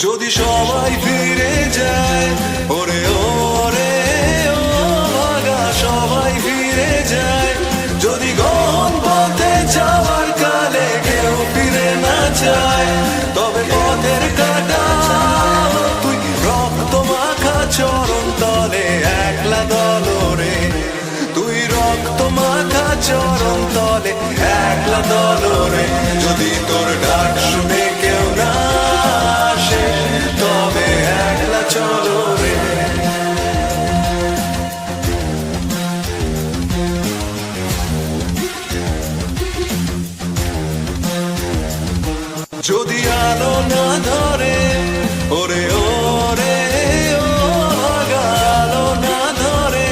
যদি সবাই ফিরে যায়, ওরে ওরে ও ভাগা সবাই ফিরে যায়, যদি গহন পথে যাওয়ার কালে কেউ ফিরে না যায়, তবে পথের কাটা তুই রক্ত মাখা চরণ তলে একলা দলরে, তুই রক্ত মাখা চরণ তলে একলা দলরে, যদি তোর ডাক শুনে কেউ না আসে তবে একলা চলো রে। যদি আলো না ধরে, ওরে ওরে ও ভাগা আলো না ধরে,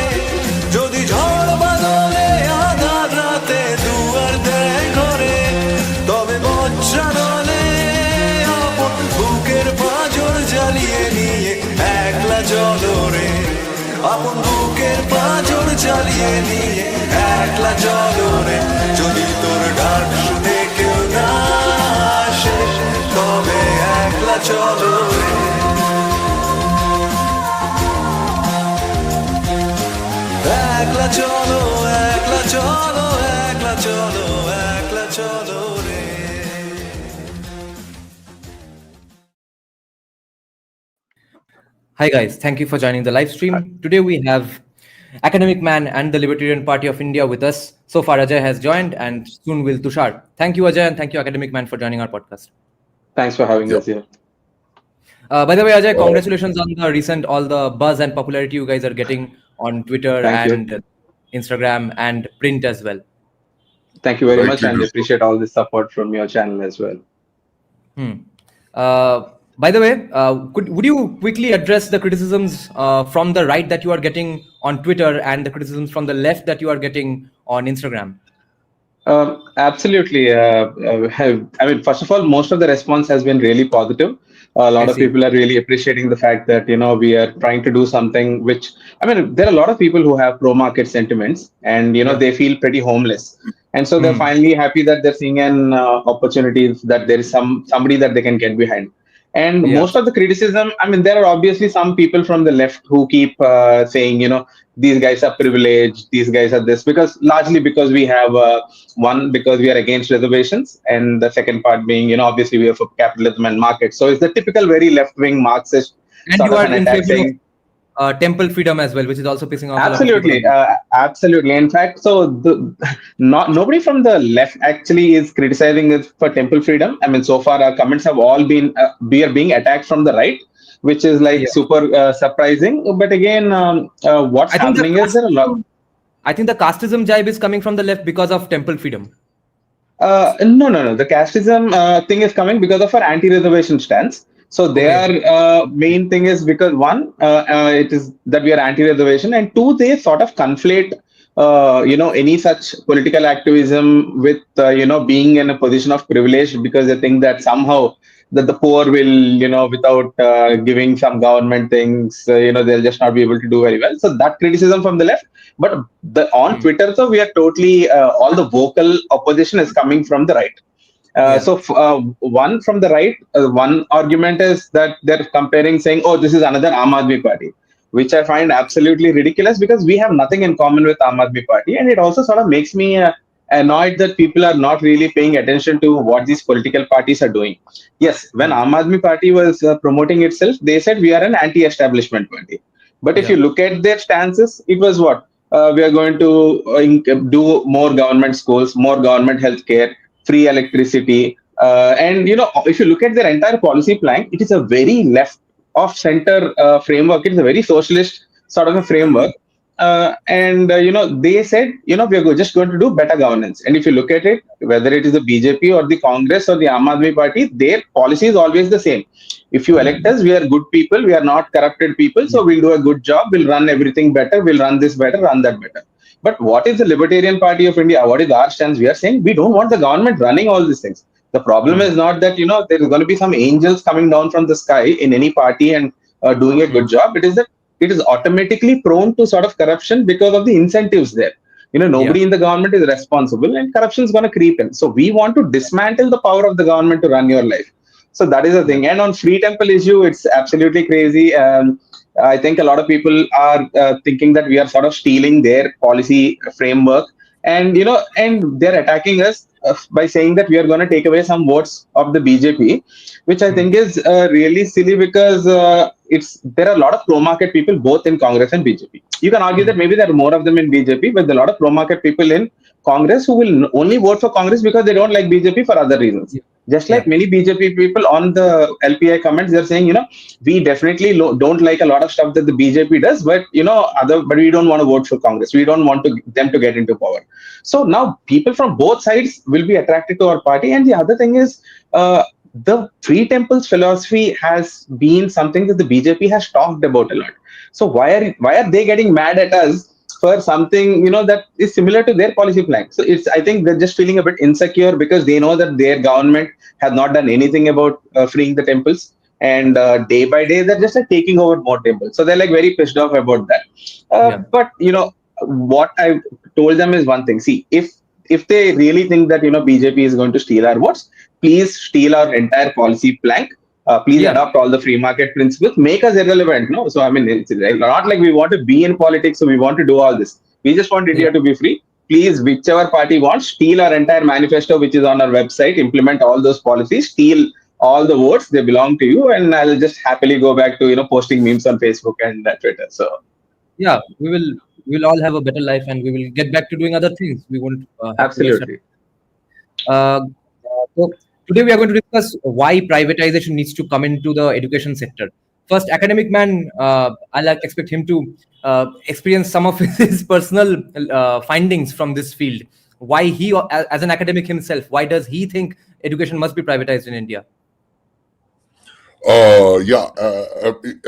যদি ঝড় বাদলে আধার রাতে দুয়ার দেয় ঘরে, তবে বজ্রা নলে আপন বুকের পাঁজর জ্বালিয়ে নিয়ে একলা চলো রে, আপন বুকের পাঁজর জ্বালিয়ে নিয়ে একলা চলো রে, যদি তোর ডাক শুনে কেউ না আসে তবে একলা চলো রে। একলা চলো, একলা চলো, একলা চলো, একলা চলো রে। Hi guys, thank you for joining the live stream. Today we have AcademicMan and the Libertarian Party of India with us. So far Ajay has joined and soon will Tushar. Thank you Ajay and thank you AcademicMan for joining our podcast. Thanks for having us here. By the way Ajay, congratulations on the recent all the buzz and popularity you guys are getting on Twitter and Instagram and print as well. Thank you very much and appreciate all the support from your channel as well. By the way, would you quickly address the criticisms from the right that you are getting on Twitter and the criticisms from the left that you are getting on Instagram? Absolutely. I mean, first of all, most of the response has been really positive. A lot of people are really appreciating the fact that, you know, we are trying to do something which, I mean, there are a lot of people who have pro-market sentiments and, you know, they feel pretty homeless. And so they're finally happy that they're seeing an opportunity, that there is somebody that they can get behind. And most of the criticism, I mean, there are obviously some people from the left who keep saying, you know, these guys are privileged, these guys are this, largely because we have because we are against reservations, and the second part being, you know, obviously we are for capitalism and market. So it's the typical very left-wing Marxist and sort you of are an in attack favor saying, of temple freedom as well, which is also pissing off absolutely, a lot of people. absolutely. In fact, so nobody from the left actually is criticizing us for temple freedom. I mean, so far our comments have all been we are being attacked from the right, which is like super surprising. But again, what's happening is there a lot. I think the casteism jibe is coming from the left because of temple freedom. No. The casteism thing is coming because of our anti-reservation stance. So their main thing is because one, it is that we are anti-reservation, and two, they sort of conflate, you know, any such political activism with, you know, being in a position of privilege, because they think that somehow that the poor will, you know, without giving some government things, you know, they'll just not be able to do very well. So that criticism from the left. But on Twitter, so we are totally, all the vocal opposition is coming from the right. So one from the right, one argument is that they're comparing, saying, oh, this is another Aam Aadmi Party, which I find absolutely ridiculous, because we have nothing in common with Aam Aadmi Party. And it also sort of makes me annoyed that people are not really paying attention to what these political parties are doing. Yes, when Aam Aadmi Party was promoting itself, they said we are an anti-establishment party. But if you look at their stances, it was what? We are going to do more government schools, more government healthcare, free electricity, and you know, if you look at their entire policy plan, it is a very left of center framework. It is a very socialist sort of a framework, and you know, they said, you know, we are just going to do better governance. And if you look at it, whether it is the BJP or the Congress or the Aam Aadmi Party, their policy is always the same. If you elect us, we are good people, we are not corrupted people, so we'll do a good job, we'll run everything better, we'll run this better, run that better. But what is the Libertarian Party of India? What is our stance? We are saying we don't want the government running all these things. The problem is not that, you know, there is going to be some angels coming down from the sky in any party and doing a good job. It is that it is automatically prone to sort of corruption because of the incentives there. You know, nobody in the government is responsible, and corruption is going to creep in. So we want to dismantle the power of the government to run your life. So that is the thing. And on free temple issue, it's absolutely crazy. I think a lot of people are thinking that we are sort of stealing their policy framework, and and they're attacking us by saying that we are going to take away some votes of the BJP, which I Hmm. think is really silly, because it's there are a lot of pro market people both in Congress and BJP. You can argue Hmm. that maybe there are more of them in BJP, but there are a lot of pro market people in Congress who will only vote for Congress because they don't like BJP for other reasons. Yeah. Just Yeah. like many BJP people on the LPI comments, they're saying, we definitely don't like a lot of stuff that the BJP does, but but we don't want to vote for Congress. We don't want them to get into power. So now people from both sides will be attracted to our party. And the other thing is, the free temples philosophy has been something that the BJP has talked about a lot. So why are they getting mad at us for something that is similar to their policy plan? So I think they're just feeling a bit insecure because they know that their government have not done anything about freeing the temples, and day by day they're just taking over more temples, so they're like very pissed off about that. Yeah. But what I told them is one thing: see, if they really think that BJP is going to steal our votes, please steal our entire policy plank. Please Yeah. adopt all the free market principles, make us irrelevant. No, so I mean, it's not like we want to be in politics, so we want to do all this. We just want Yeah. India to be free. Please, whichever party wants, steal our entire manifesto, which is on our website, implement all those policies, steal all the votes, they belong to you, and I'll just happily go back to posting memes on Facebook and Twitter. So Yeah. We will all have a better life, and we will get back to doing other things. We won't have to waste our. absolutely. Uh, so today we are going to discuss why privatization needs to come into the education sector. First, academic man, I like expect him to experience some of his personal findings from this field. Why he, as an academic himself, why does he think education must be privatized in India? Yeah.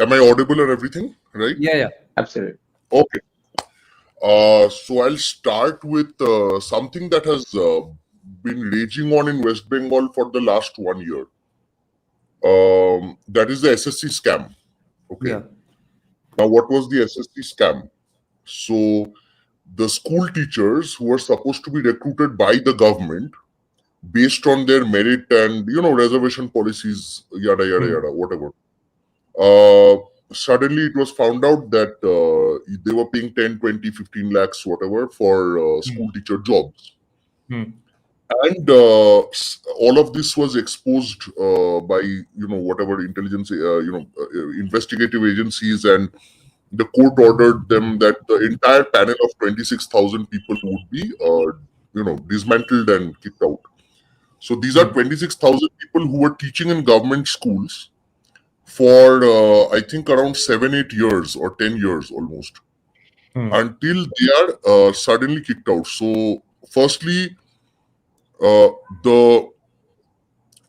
Am I audible and everything? Right? Yeah, yeah. Absolutely. Okay. So I'll start with something that has been raging on in West Bengal for the last 1 year. That is the SSC scam. Okay. Yeah. Now, what was the SSC scam? So the school teachers who were supposed to be recruited by the government based on their merit and reservation policies, yada yada yada, whatever. Suddenly it was found out that they were paying 10, 20, 15 lakhs, whatever, for school teacher jobs. And all of this was exposed by, whatever intelligence, investigative agencies, and the court ordered them that the entire panel of 26,000 people would be, dismantled and kicked out. So these are 26,000 people who were teaching in government schools for I think around 7-8 years or 10 years almost, until they are suddenly kicked out. So firstly, the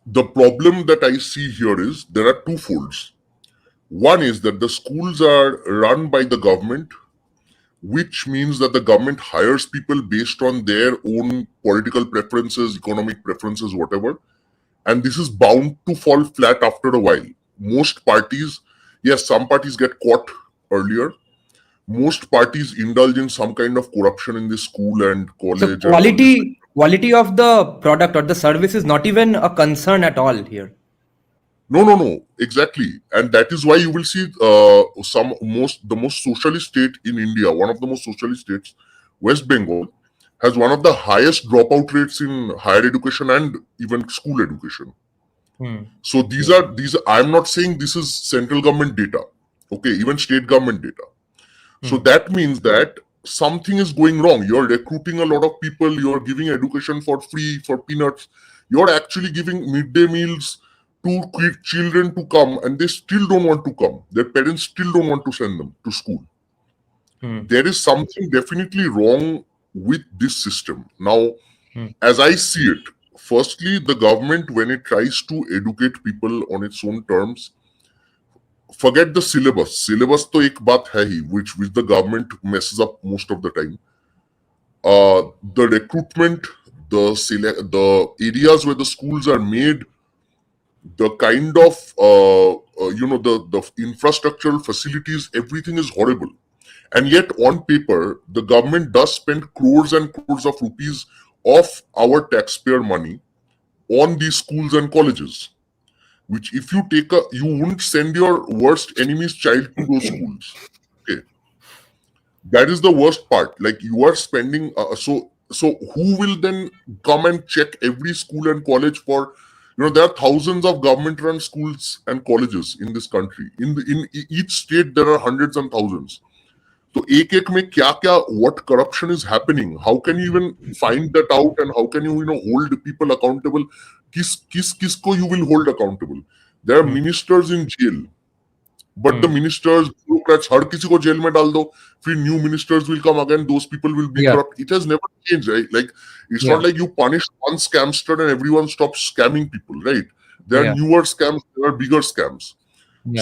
problem that I see here is there are two folds. One is that the schools are run by the government, which means that the government hires people based on their own political preferences, economic preferences, whatever. And this is bound to fall flat after a while. Most parties, yes, some parties get caught earlier. Most parties indulge in some kind of corruption in the school and college. So and all this. quality of the product or the service is not even a concern at all here. No, exactly. And that is why you will see the most socialist state in India, one of the most socialist states, West Bengal, has one of the highest dropout rates in higher education and even school education. So these are I'm not saying this is central government data, okay, even state government data. So that means that something is going wrong. You're recruiting a lot of people, you're giving education for free, for peanuts, you're actually giving midday meals to children to come, and they still don't want to come. Their parents still don't want to send them to school. There is something definitely wrong with this system. Now, as I see it, firstly, the government, when it tries to educate people on its own terms, forget the syllabus. Syllabus to ek baat hai hi, which the government messes up most of the time. The recruitment, the areas where the schools are made, the kind of the infrastructural facilities, everything is horrible. And yet on paper, the government does spend crores and crores of rupees of our taxpayer money on these schools and colleges. which if you take you wouldn't send your worst enemy's child to those schools. Okay, that is the worst part. Like you are spending so who will then come and check every school and college for, there are thousands of government run schools and colleges in this country. In each state there are hundreds and thousands. So एक में क्या what corruption is happening, how can you even find that out, and how can you hold people accountable? किसको you will hold accountable? There are ministers in jail, but the ministers, bureaucrats, हर किसी को jail में डाल दो, फिर new ministers will come again, those people will be corrupt. It has never changed, right? Like it's not like you punish one scamster and everyone stops scamming people, right? There are newer scams, there are bigger scams.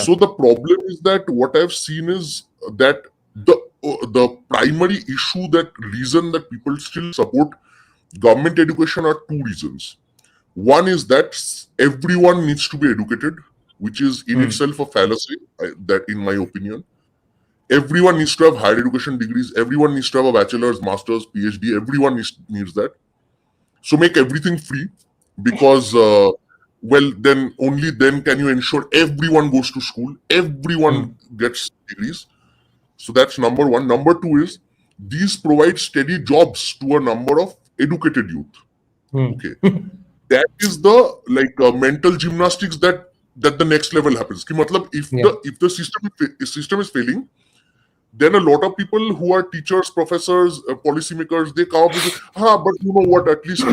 So the problem is that what I've seen is that the primary issue, that reason that people still support government education, are two reasons. One is that everyone needs to be educated, which is in itself a fallacy, that in my opinion. Everyone needs to have higher education degrees. Everyone needs to have a bachelor's, master's, PhD. Everyone needs that. So make everything free, because then only then can you ensure everyone goes to school, everyone gets degrees. So that's number one. Number two is these provide steady jobs to a number of educated youth. Okay, that is the mental gymnastics that the next level happens. Ki matlab, if the system is failing, then a lot of people who are teachers, professors, policymakers, they come up with, but you know what? At least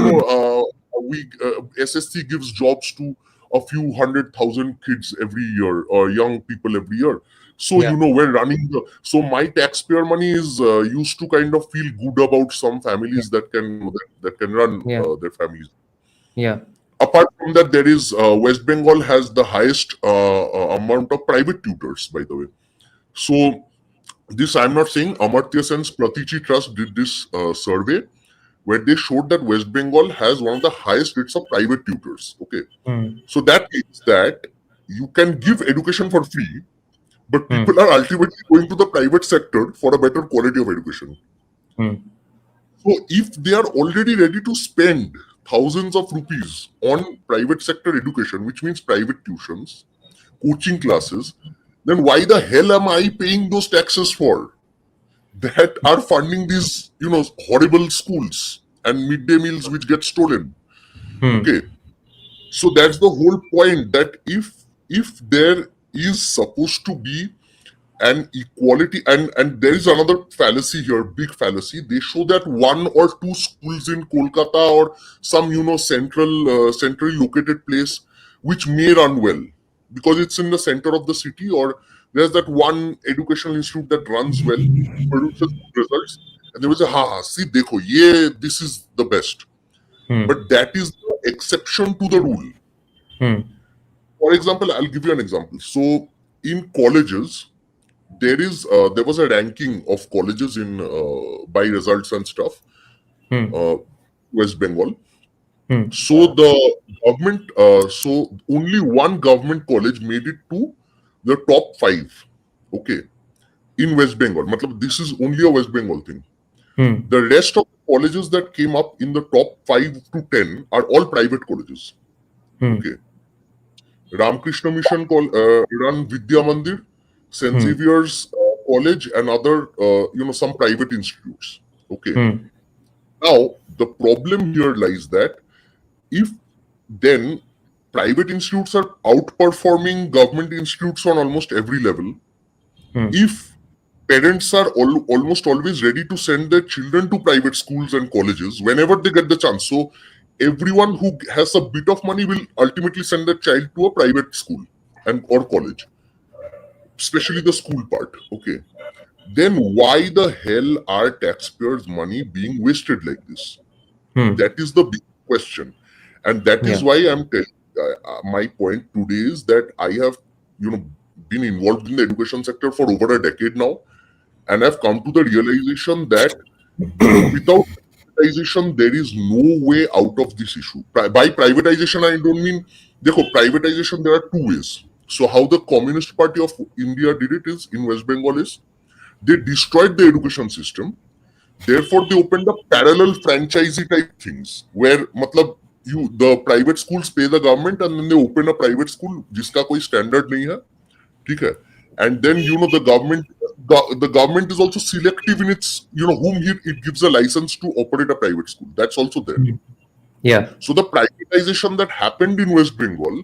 SSC gives jobs to a few 100,000 kids every year, or young people every year. So we're running so my taxpayer money is used to kind of feel good about some families that can run their families. Apart from that, there is West Bengal has the highest amount of private tutors, by the way. So this, I'm not saying, Amartya Sen's Pratichi Trust did this survey where they showed that West Bengal has one of the highest rates of private tutors. Okay, so that means that you can give education for free, but people are ultimately going to the private sector for a better quality of education. So if they are already ready to spend thousands of rupees on private sector education, which means private tuitions, coaching classes, then why the hell am I paying those taxes for that are funding these, horrible schools and midday meals which get stolen? Okay, so that's the whole point, that if there is supposed to be an equality, and there is another fallacy here, big fallacy. They show that one or two schools in Kolkata or some centrally located place which may run well because it's in the center of the city, or there's that one educational institute that runs well, produces good results, and they will say, see, dekho, this is the best. But that is the exception to the rule. For example, I'll give you an example. So in colleges, there was a ranking of colleges in by results and stuff, West Bengal. So the government, so only one government college made it to the top 5. Okay, in West Bengal. Matlab, this is only a West Bengal thing. The rest of the colleges that came up in the top 5 to 10 are all private colleges. Okay, Ramakrishna Mission run Vidya Mandir, St. Xavier's College, and other, some private institutes. Okay. Now, the problem here lies that if then private institutes are outperforming government institutes on almost every level, if parents are almost always ready to send their children to private schools and colleges whenever they get the chance. So everyone who has a bit of money will ultimately send their child to a private school or college, especially the school part. Okay, then why the hell are taxpayers' money being wasted like this? That is the big question, and that is why I'm telling. My point today is that I have, been involved in the education sector for over a decade now, and I've come to the realization that without privatization, there is no way out of this issue. By privatization, I don't mean, privatization, there are two ways. So how the Communist Party of India did it is, in West Bengal, is they destroyed the education system. Therefore, they opened up parallel franchisee type things where, the private schools pay the government and then they open a private school जिसका कोई standard नहीं है, ठीक है? And then the government is also selective in its whom it gives a license to operate a private school. That's also there. Yeah. So the privatization that happened in West Bengal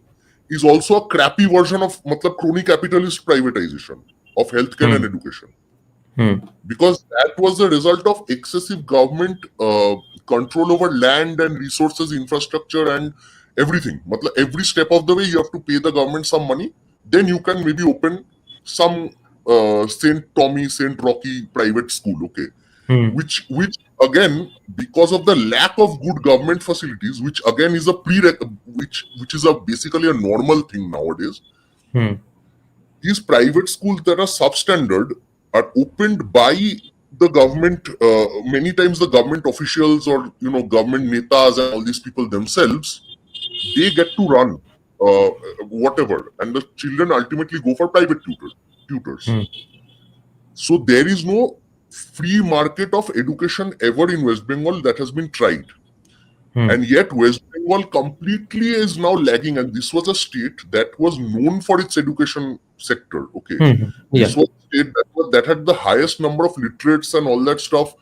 is also a crappy version of crony capitalist privatization of healthcare and education. Because that was the result of excessive government control over land and resources, infrastructure and everything. Every step of the way you have to pay the government some money, then you can maybe open some St. Tommy, St. Rocky private school, okay? Which again, because of the lack of good government facilities, which again is which is basically a normal thing nowadays, these private schools that are substandard are opened by the government. Many times the government officials or government netas and all these people themselves, they get to run whatever, and the children ultimately go for private tutors. So there is no free market of education ever in West Bengal that has been tried. And yet West Bengal completely is now lagging, and this was a state that was known for its education sector. Okay, this was a state that had the highest number of literates and all that stuff.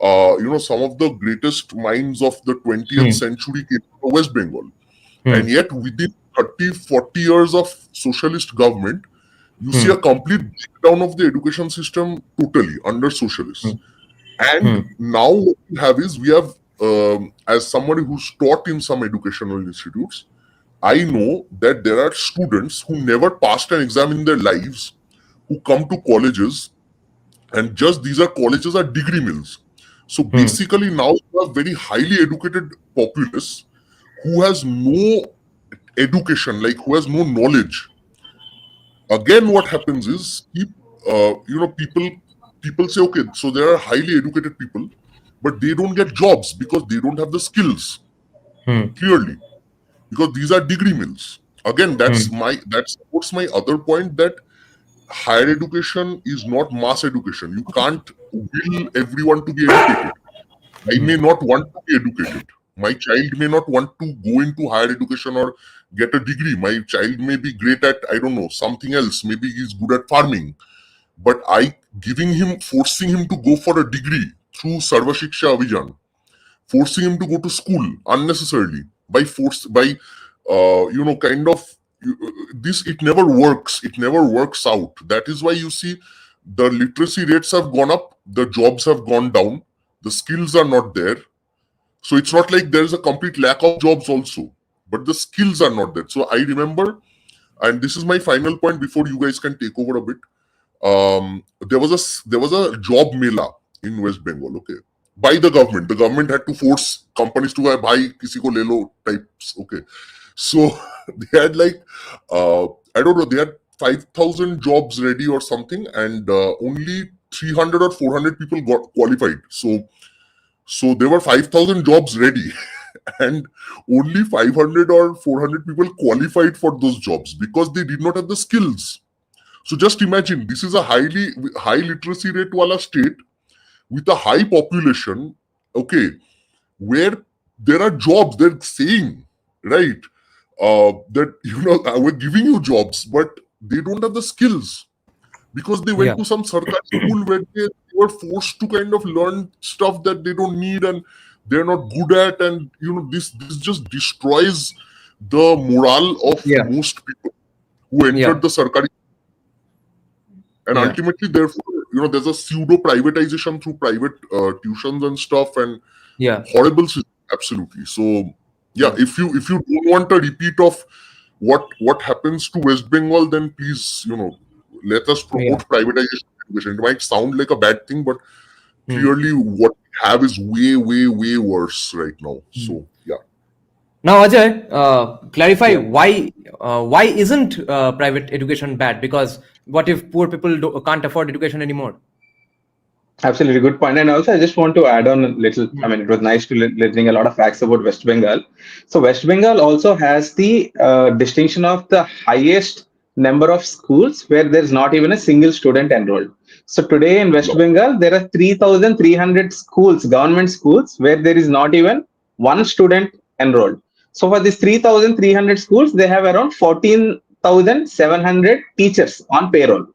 Some of the greatest minds of the 20th century came from West Bengal. And yet within 30-40 years of socialist government, you see a complete breakdown of the education system totally under socialists. And now what we have is, as somebody who's taught in some educational institutes, I know that there are students who never passed an exam in their lives, who come to colleges, and these colleges are degree mills. So basically now you have very highly educated populace who has no education, who has no knowledge. Again, what happens is, people say, okay, so there are highly educated people, but they don't get jobs because they don't have the skills. Clearly, because these are degree mills. Again, that supports my other point that higher education is not mass education. You can't will everyone to be educated. I may not want to be educated. My child may not want to go into higher education or get a degree. My child may be great at, I don't know, something else. Maybe he's good at farming. But forcing him to go for a degree through Sarva Shiksha Abhijan, forcing him to go to school unnecessarily it never works. It never works out. That is why you see the literacy rates have gone up, the jobs have gone down, the skills are not there. So it's not like there is a complete lack of jobs also, but the skills are not there. So I remember, and this is my final point before you guys can take over a bit. There was a job mela in West Bengal, okay, by the government. The government had to force companies to buy kisi ko le lo types, okay. So they had I don't know, they had 5,000 jobs ready or something, and only 300 or 400 people got qualified. So there were 5,000 jobs ready and only 500 or 400 people qualified for those jobs because they did not have the skills. So just imagine, this is a high literacy rate wala state with a high population, okay, where there are jobs. They're saying, right, that we're giving you jobs, but they don't have the skills because they went to some sarkari school where they were forced to kind of learn stuff that they don't need and they're not good at, and this just destroys the morale of most people who entered the sarkari. And ultimately, therefore, there's a pseudo privatization through private tuitions and stuff, and horrible system, absolutely. So if you don't want a repeat of what happens to West Bengal, then please let us promote privatization. It might sound like a bad thing, but clearly what we have is way worse right now. So now Ajay, clarify why isn't private education bad? Because what if poor people can't afford education anymore? Absolutely good point. And also, I just want to add on a little. I mean, it was nice to learning a lot of facts about West Bengal. So West Bengal also has the distinction of the highest number of schools where there is not even a single student enrolled. So today in West Bengal, there are 3,300 schools, government schools, where there is not even one student enrolled. So for these 3,300 schools, they have around 14,700 teachers on payroll.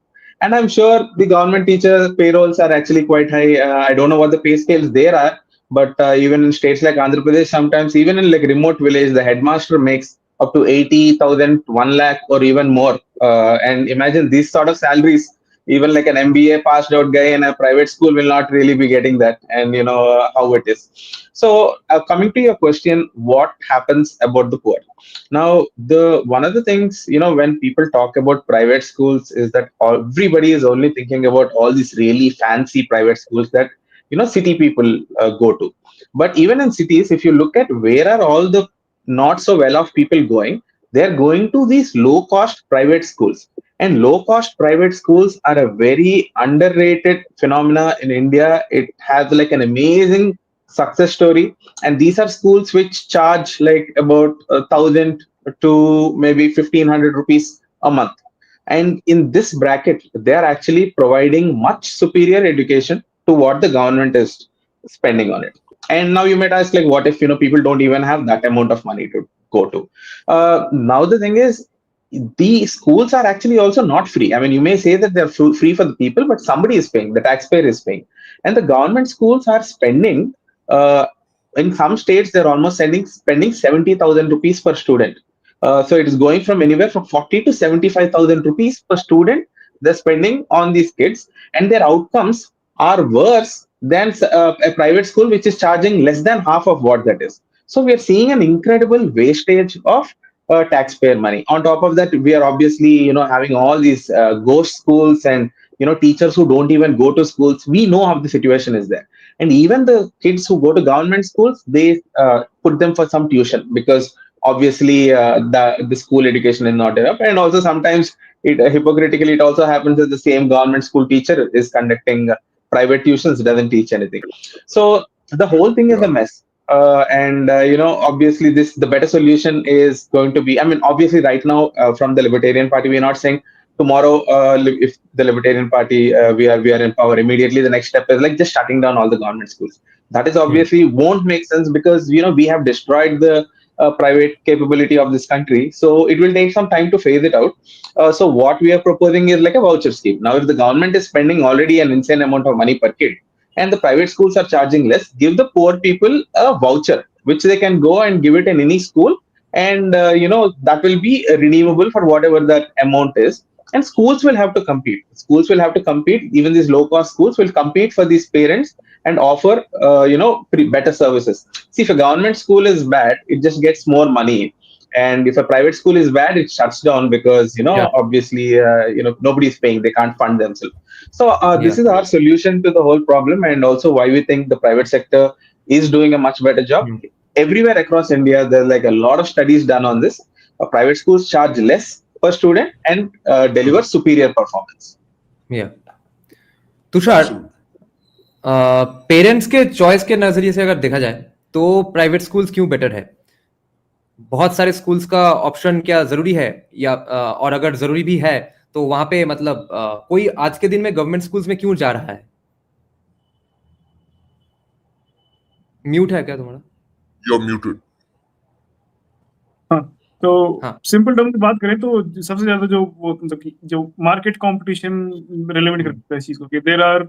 And I'm sure the government teacher payrolls are actually quite high. I don't know what the pay scales there are, but even in states like Andhra Pradesh, sometimes even in like remote village, the headmaster makes up to 80,000, 1 lakh, or even more. And imagine these sort of salaries. Even like an MBA passed out guy in a private school will not really be getting that, and you know how it is. So, coming to your question, what happens about the poor? Now, the one of the things, when people talk about private schools is that everybody is only thinking about all these really fancy private schools that city people go to. But even in cities, if you look at where are all the not so well off people going, they're going to these low cost private schools. And low cost private schools are a very underrated phenomena in India. It has like an amazing success story, and these are schools which charge like about 1,000 to maybe 1,500 rupees a month. And in this bracket, they are actually providing much superior education to what the government is spending on it. And now you might ask, like, what if people don't even have that amount of money to go to? Now the thing is, the schools are actually also not free. I mean, you may say that they're free for the people, but somebody is paying. The taxpayer is paying, and the government schools are spending. Uh, in some states, they're almost spending 70,000 rupees per student. So it is going from anywhere from 40 to 75,000 rupees per student they're spending on these kids, and their outcomes are worse than a private school which is charging less than half of what that is. So we are seeing an incredible wastage of taxpayer money. On top of that, we are obviously having all these ghost schools and teachers who don't even go to schools. We know how the situation is there, and even the kids who go to government schools, they put them for some tuition because obviously the school education is not enough. And also sometimes it hypocritically it also happens that the same government school teacher is conducting private tuitions, doesn't teach anything. So the whole thing is a Yeah. mess. And obviously this the better solution is going to be, I mean, obviously right now from the Libertarian Party, we're not saying tomorrow if the Libertarian Party we are in power, immediately the next step is like just shutting down all the government schools. That is Hmm. obviously won't make sense because we have destroyed the private capability of this country, so it will take some time to phase it out. So what we are proposing is like a voucher scheme. Now if the government is spending already an insane amount of money per kid and the private schools are charging less, give the poor people a voucher which they can go and give it in any school, and that will be redeemable for whatever that amount is. And schools will have to compete. Schools will have to compete. Even these low cost schools will compete for these parents and offer better services. See, if a government school is bad, it just gets more money, and if a private school is bad, it shuts down because Yeah. obviously nobody's paying, they can't fund themselves. So this Yeah. is our solution to the whole problem, and also why we think the private sector is doing a much better job. Hmm. Everywhere across India, there's like a lot of studies done on this. Private schools charge less per student and deliver superior performance. Yeah. Tushar, Absolutely. Parents के choice के नजरिए से अगर देखा जाए तो private schools क्यों better है? बहुत सारे स्कूल्स का ऑप्शन क्या जरूरी है या और अगर जरूरी भी है तो वहां पे मतलब कोई आज के दिन में गवर्नमेंट स्कूल्स में क्यों जा रहा है? म्यूट है क्या तुम्हारा? You're muted. हाँ, तो हाँ। सिंपल टर्म में बात करें तो सबसे ज्यादा जो वो मतलब कि जो मार्केट कंपटीशन रिलेवेंट करता है इस चीज को कि देयर आर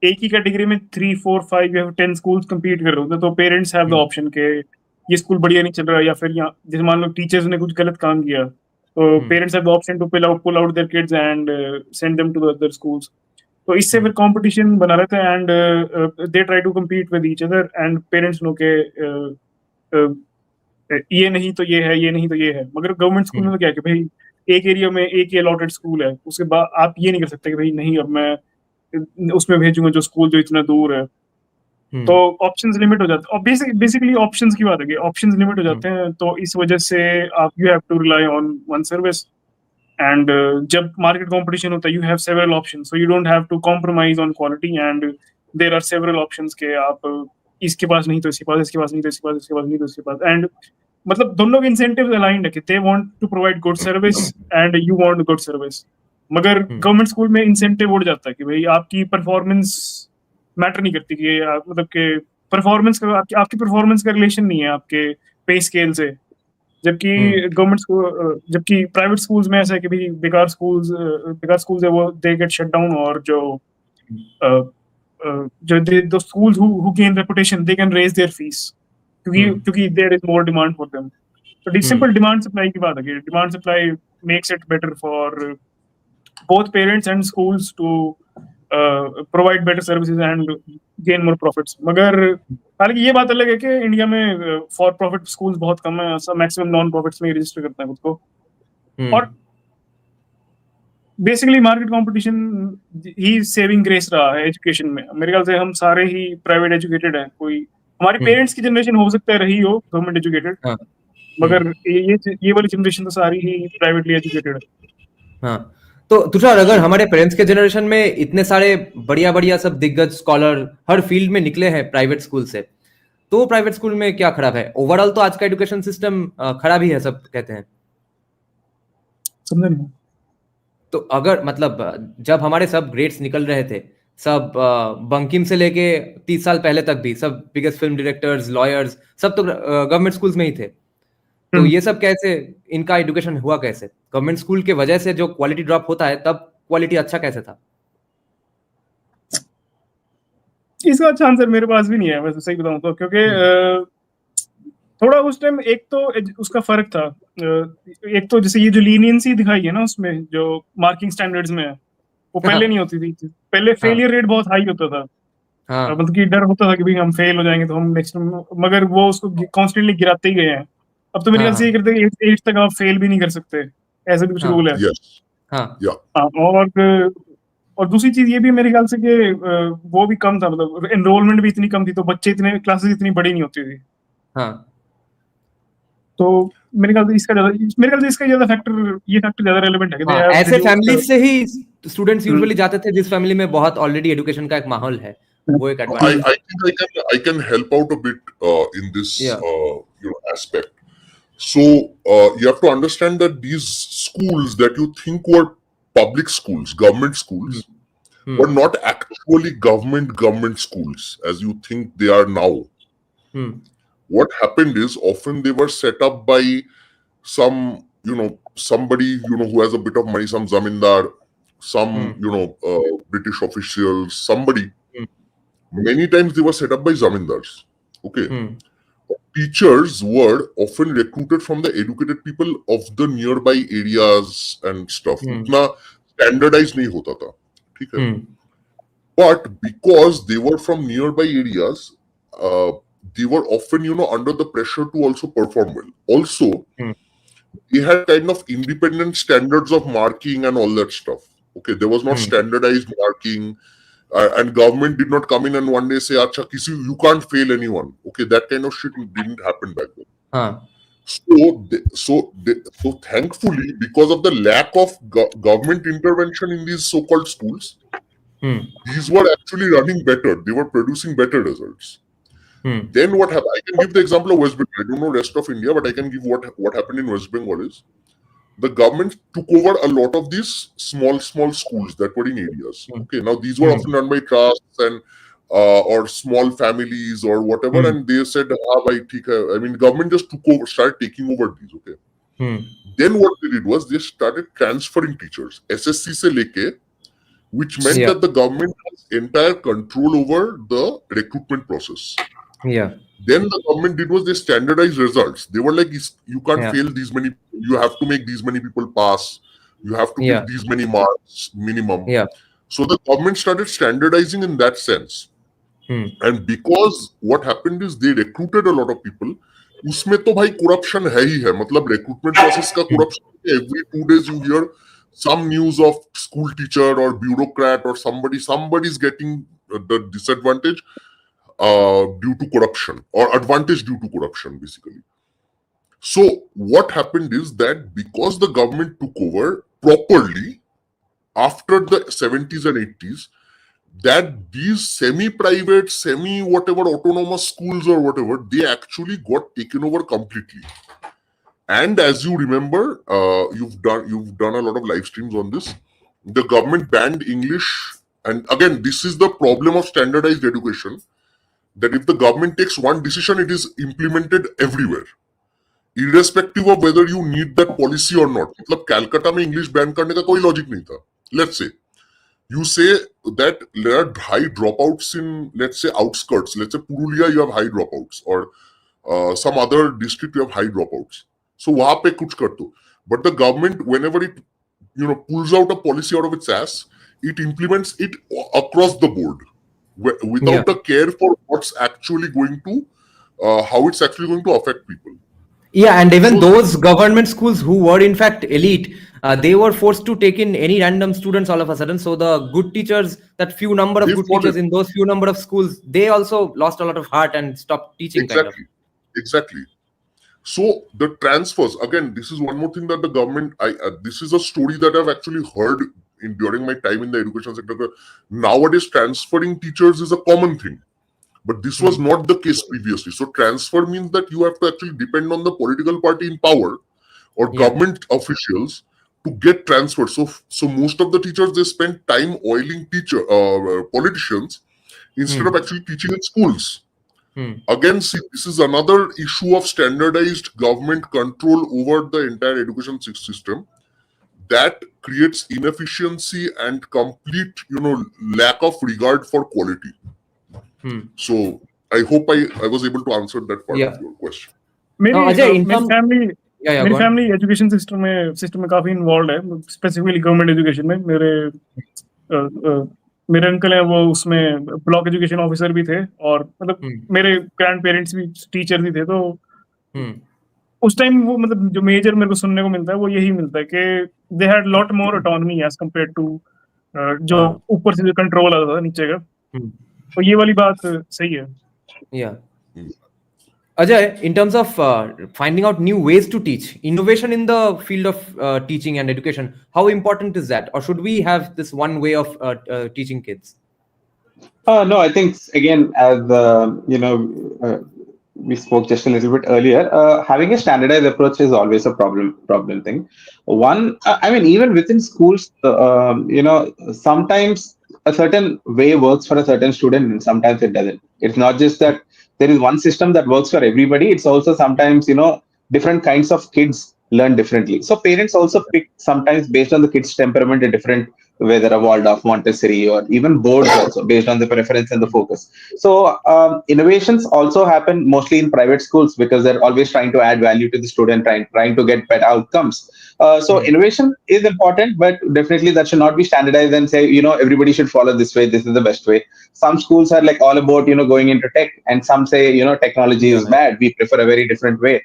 एक ही कैटेगरी में 3 4 5 या 10 स्कूल्स compete कर रहे होते हैं, तो पेरेंट्स हैव द ऑप्शन के ये स्कूल बढ़िया नहीं चल रहा या फिर यहाँ जैसे मान लो टीचर्स ने कुछ गलत काम किया तो parents have the option to pull out their kids and send them to the other schools. तो इससे फिर कंपटीशन बना रहता है and they try to compete with each other and parents know के ये नहीं तो ये है, ये नहीं तो ये है. मगर गवर्नमेंट स्कूल में तो क्या है कि भाई एक एरिया में एक ही अलॉटेड स्कूल है, उसके बाद आप ये नहीं कर सकते कि भाई नहीं अब मैं उसमें भेजूंगा जो स्कूल जो इतना दूर है. तो ऑप्शंस लिमिट हो जाते हैं और बेसिकली ऑप्शंस की बात है कि ऑप्शंस लिमिट हो जाते हैं, तो इस वजह से आप you have to rely on one service and जब मार्केट कंपटीशन होता है you have several options, so you don't have to compromise on quality and there are several options के आप इसके पास नहीं तो इसके पास, इसके पास नहीं तो इसके पास, इसके पास नहीं तो इसके पास. एंड मतलब दोनों के इंसेंटिव्स अलाइंड है कि they want to provide good service and you want good service. मगर गवर्नमेंट स्कूल में इंसेंटिव उड़ जाता है कि भाई आपकी परफॉर्मेंस मैटर नहीं करती कि मतलब के परफॉर्मेंस का आपकी परफॉर्मेंस का रिलेशन नहीं है आपके पे स्केल से. जबकि गवर्नमेंट स्कूल, जबकि प्राइवेट स्कूल्स में ऐसा है कि भाई बेकार स्कूल्स है वो दे गेट शट डाउन, और जो the schools who gain reputation, they can raise their fees क्योंकि there is more demand for them. So simple demand supply की बात है, demand supply makes it better for both parents and schools to provide better services and gain more profits. मगर हालांकि ये बात अलग है कि इंडिया में फॉर प्रॉफिट स्कूल्स बहुत कम है, सब मैक्सिमम नॉन प्रॉफिट्स में ही रजिस्टर करते हैं खुद को, और बेसिकली मार्केट कंपटीशन ही सेविंग ग्रेस रहा है एजुकेशन में। मेरे ख्याल से हम सारे ही प्राइवेट एजुकेटेड हैं, कोई हमारे पेरेंट्स की जनरेशन हो सकता है रही हो गवर्नमेंट एजुकेटेड, मगर ये वाली जनरेशन तो सारी ही प्राइवेटली एजुकेटेड है। हाँ, तो तुषार, अगर हमारे पेरेंट्स के जनरेशन में इतने सारे बढ़िया बढ़िया सब दिग्गज स्कॉलर हर फील्ड में निकले हैं प्राइवेट स्कूल से, तो प्राइवेट स्कूल में क्या खराब है? ओवरऑल तो आज का एजुकेशन सिस्टम खराब ही है, सब कहते हैं। समझ नहीं। तो अगर मतलब जब हमारे सब ग्रेड्स निकल रहे थे, सब बंकिम से लेके 30 साल पहले तक भी सब बिगेस्ट फिल्म डायरेक्टर्स, लॉयर्स, सब तो गवर्नमेंट स्कूल्स में ही थे, तो ये सब कैसे, इनका एजुकेशन हुआ कैसे? गवर्नमेंट स्कूल के वजह से जो क्वालिटी ड्रॉप होता है, तब क्वालिटी अच्छा कैसे था? इसका अच्छा आंसर मेरे पास भी नहीं है वैसे, सही बताऊं तो, क्योंकि थोड़ा उस टाइम एक तो उसका फर्क था, एक तो जैसे ये जो लीनियंसी दिखाई है ना उसमें, जो मार्किंग स्टैंडर्ड्स में है, वो पहले नहीं होती थी। पहले फेलियर रेट बहुत हाई होता था, मतलब कि डर होता था कि भाई हम फेल हो जाएंगे तो हम नेक्स्ट, मगर वो उसको कॉन्स्टेंटली गिराते ही गए हैं। अब तो मेरे ख्याल से ये करते हैं 8 तक आप फेल भी नहीं कर सकते, ऐसा भी कुछ रूल है। और दूसरी चीज ये भी मेरे ख्याल से कि वो भी कम था, मतलब एनरोलमेंट भी इतनी कम थी, तो बच्चे इतने, क्लासेस इतनी बड़ी नहीं होती थी। तो मेरे ख्याल से इसका ज्यादा फैक्टर, ये फैक्टर ज्यादा रेलेवेंट है कि ऐसे फैमिली से ही स्टूडेंट्स यूजुअली जाते थे जिस फैमिली में बहुत ऑलरेडी एजुकेशन का एक माहौल है, वो एक advantage. I can help out a bit in this aspect. So you have to understand that these schools that you think were public schools, government schools, were not actually government schools as you think they are now. What happened is often they were set up by some, somebody, who has a bit of money, some zamindar, some, British officials, somebody. Many times they were set up by zamindars. Okay. Teachers were often recruited from the educated people of the nearby areas and stuff. इतना standardized नहीं होता था, ठीक है? But because they were from nearby areas, they were often, under the pressure to also perform well. Also, they had kind of independent standards of marking and all that stuff. Okay, there was not standardized marking. And government did not come in and one day say, "Acha, you can't fail anyone." Okay, that kind of shit didn't happen back then. So thankfully, because of the lack of government intervention in these so-called schools, these were actually running better. They were producing better results. Then what happened? I can give the example of West Bengal. I don't know rest of India, but I can give what happened in West Bengal is the government took over a lot of these small schools that were in areas. Okay, now these were often run by trusts and or small families or whatever, and they said, I mean, government just started taking over these. Okay, then what they did was they started transferring teachers, SSC se leke, which meant that the government has entire control over the recruitment process. Then the government did was they standardized results. They were like, you can't fail these many, you have to make these many people pass, you have to get these many marks minimum. So the government started standardizing in that sense. And because what happened is they recruited a lot of people. उसमें तो भाई corruption है ही है, मतलब recruitment process का corruption, every 2 days you hear some news of school teacher or bureaucrat or somebody's getting the disadvantage due to corruption or advantage due to corruption, basically. So what happened is that because the government took over properly after the 70s and 80s, that these semi-private, semi-whatever autonomous schools or whatever, they actually got taken over completely. And as you remember, you've done a lot of live streams on this. The government banned English, and again, this is the problem of standardized education. That if the government takes one decision, it is implemented everywhere. irrespective of whether you need that policy or not. मतलब कैलकाटा में English ban करने का कोई logic नहीं था. Let's say you say that there are high dropouts in, let's say, outskirts. Let's say Purulia, you have high dropouts, or some other district you have high dropouts. So वहाँ पे कुछ कर दो. But the government, whenever it pulls out a policy out of its ass, it implements it across the board without a care for what's actually going to, how it's actually going to affect people. Yeah, and even those government schools who were in fact elite, they were forced to take in any random students all of a sudden. So the good teachers, that few number of good teachers in those few number of schools, they also lost a lot of heart and stopped teaching. Exactly. So the transfers, again, this is one more thing that the government, this is a story that I've actually heard during my time in the education sector. Nowadays, transferring teachers is a common thing. But this was not the case previously. So transfer means that you have to actually depend on the political party in power or government officials to get transferred. So most of the teachers, they spend time oiling politicians instead of actually teaching in schools. Again, see, this is another issue of standardized government control over the entire education system that creates inefficiency and complete, lack of regard for quality. So I hope I was able to answer that part of your question. मेरी family education system में काफी involve है, specifically government education में. मेरे uncle हैं, वो उसमें block education officer भी थे, और मतलब मेरे ग्रैंड पेरेंट्स भी टीचर भी थे. तो उस टाइम वो मतलब जो मेजर मेरे को सुनने को मिलता है वो यही मिलता है कि they had lot more autonomy as compared to जो ऊपर से जो कंट्रोल आता था नीचे का. तो ये वाली बात सही है. Ajay, in terms of finding out new ways to teach, innovation in the field of teaching and education, how important is that? Or should we have this one way of teaching kids? No, I think, again, as we spoke just a little bit earlier, having a standardized approach is always a problem thing. One, I mean, even within schools, sometimes a certain way works for a certain student and sometimes it doesn't. It's not just that there is one system that works for everybody. It's also sometimes, different kinds of kids learn differently. So parents also pick sometimes based on the kid's temperament a different, whether a Waldorf, Montessori, or even boards also based on the preference and the focus. So innovations also happen mostly in private schools because they're always trying to add value to the student, trying to get better outcomes. So innovation is important, but definitely that should not be standardized and say, everybody should follow this way. This is the best way. Some schools are like all about, going into tech, and some say, technology is bad. We prefer a very different way.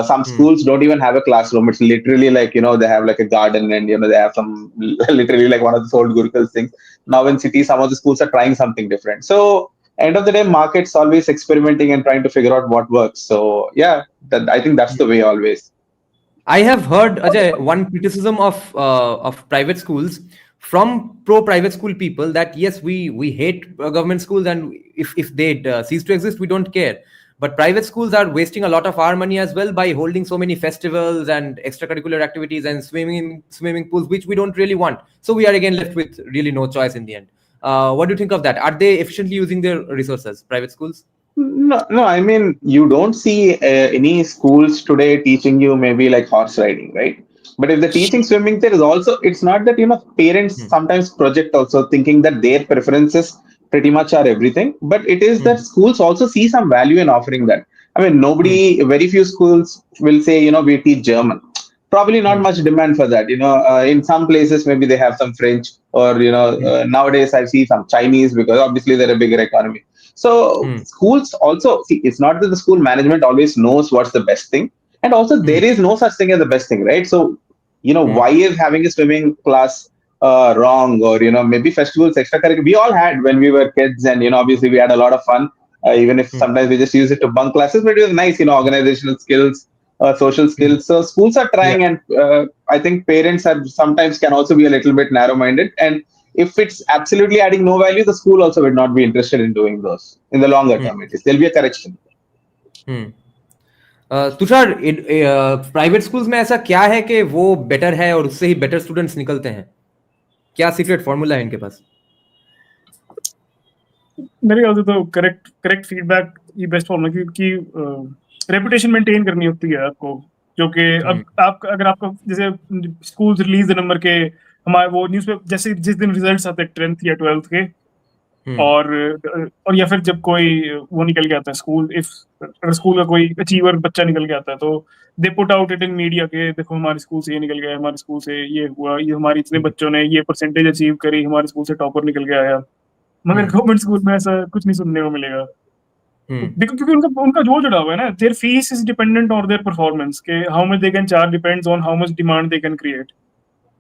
Some schools don't even have a classroom. It's literally like, they have like a garden and, they have some literally like one of the old Gurukul things. Now in cities, some of the schools are trying something different. So end of the day, market's always experimenting and trying to figure out what works. So yeah, I think that's the way always. I have heard, Ajay, one criticism of private schools from pro-private school people that yes, we hate government schools, and if they cease to exist, we don't care. But private schools are wasting a lot of our money as well by holding so many festivals and extracurricular activities and swimming pools, which we don't really want. So we are again left with really no choice in the end. What do you think of that? Are they efficiently using their resources, private schools? No. I mean, you don't see any schools today teaching you maybe like horse riding, right? But if they're teaching swimming, there is also, it's not that, parents sometimes project also thinking that their preferences pretty much are everything, but it is that schools also see some value in offering that. I mean, very few schools will say, we teach German. Probably not much demand for that. In some places, maybe they have some French, or, nowadays I see some Chinese because obviously they're a bigger economy. So schools also, see, it's not that the school management always knows what's the best thing. And also there is no such thing as the best thing, right? So, why is having a swimming class wrong? Or, maybe festivals, extracurricular, we all had when we were kids, and, obviously we had a lot of fun, even if sometimes we just use it to bunk classes, but it was nice, organizational skills, social skills. So schools are trying, and I think parents sometimes can also be a little bit narrow-minded. And if it's absolutely adding no value, the school also would not be interested in doing those in the longer term. There'll be a correction. Tushar, private schools में ऐसा क्या है कि वो better है और उससे ही better students निकलते हैं? क्या सीक्रेट फॉर्मूला है इनके पास? मेरे ख्याल से तो करेक्ट फीडबैक ये बेस्ट फॉर्मूला, क्योंकि रेपुटेशन मेंटेन करनी होती है आपको जो कि अब आप अगर आपको जैसे स्कूल रिलीज नंबर के हमारे वो न्यूज़ पे जैसे जिस दिन रिजल्ट्स आते हैं 10th या 12th के और या फिर जब कोई वो निकल के आता है स्कूल, इफ स्कूल का कोई अचीवर बच्चा निकल के आता है तो they put out it in media के देखो हमारे स्कूल से ये निकल गया, हमारे स्कूल से ये हुआ, ये हमारे इतने बच्चों ने ये परसेंटेज अचीव करी, हमारे स्कूल से टॉपर निकल के आया। मगर गवर्नमेंट स्कूल में ऐसा कुछ नहीं सुनने को मिलेगा क्योंकि उनका उनका जो जुड़ा हुआ है ना, their fees is dependent on their performance के how much they can charge depends on how much demand they can create,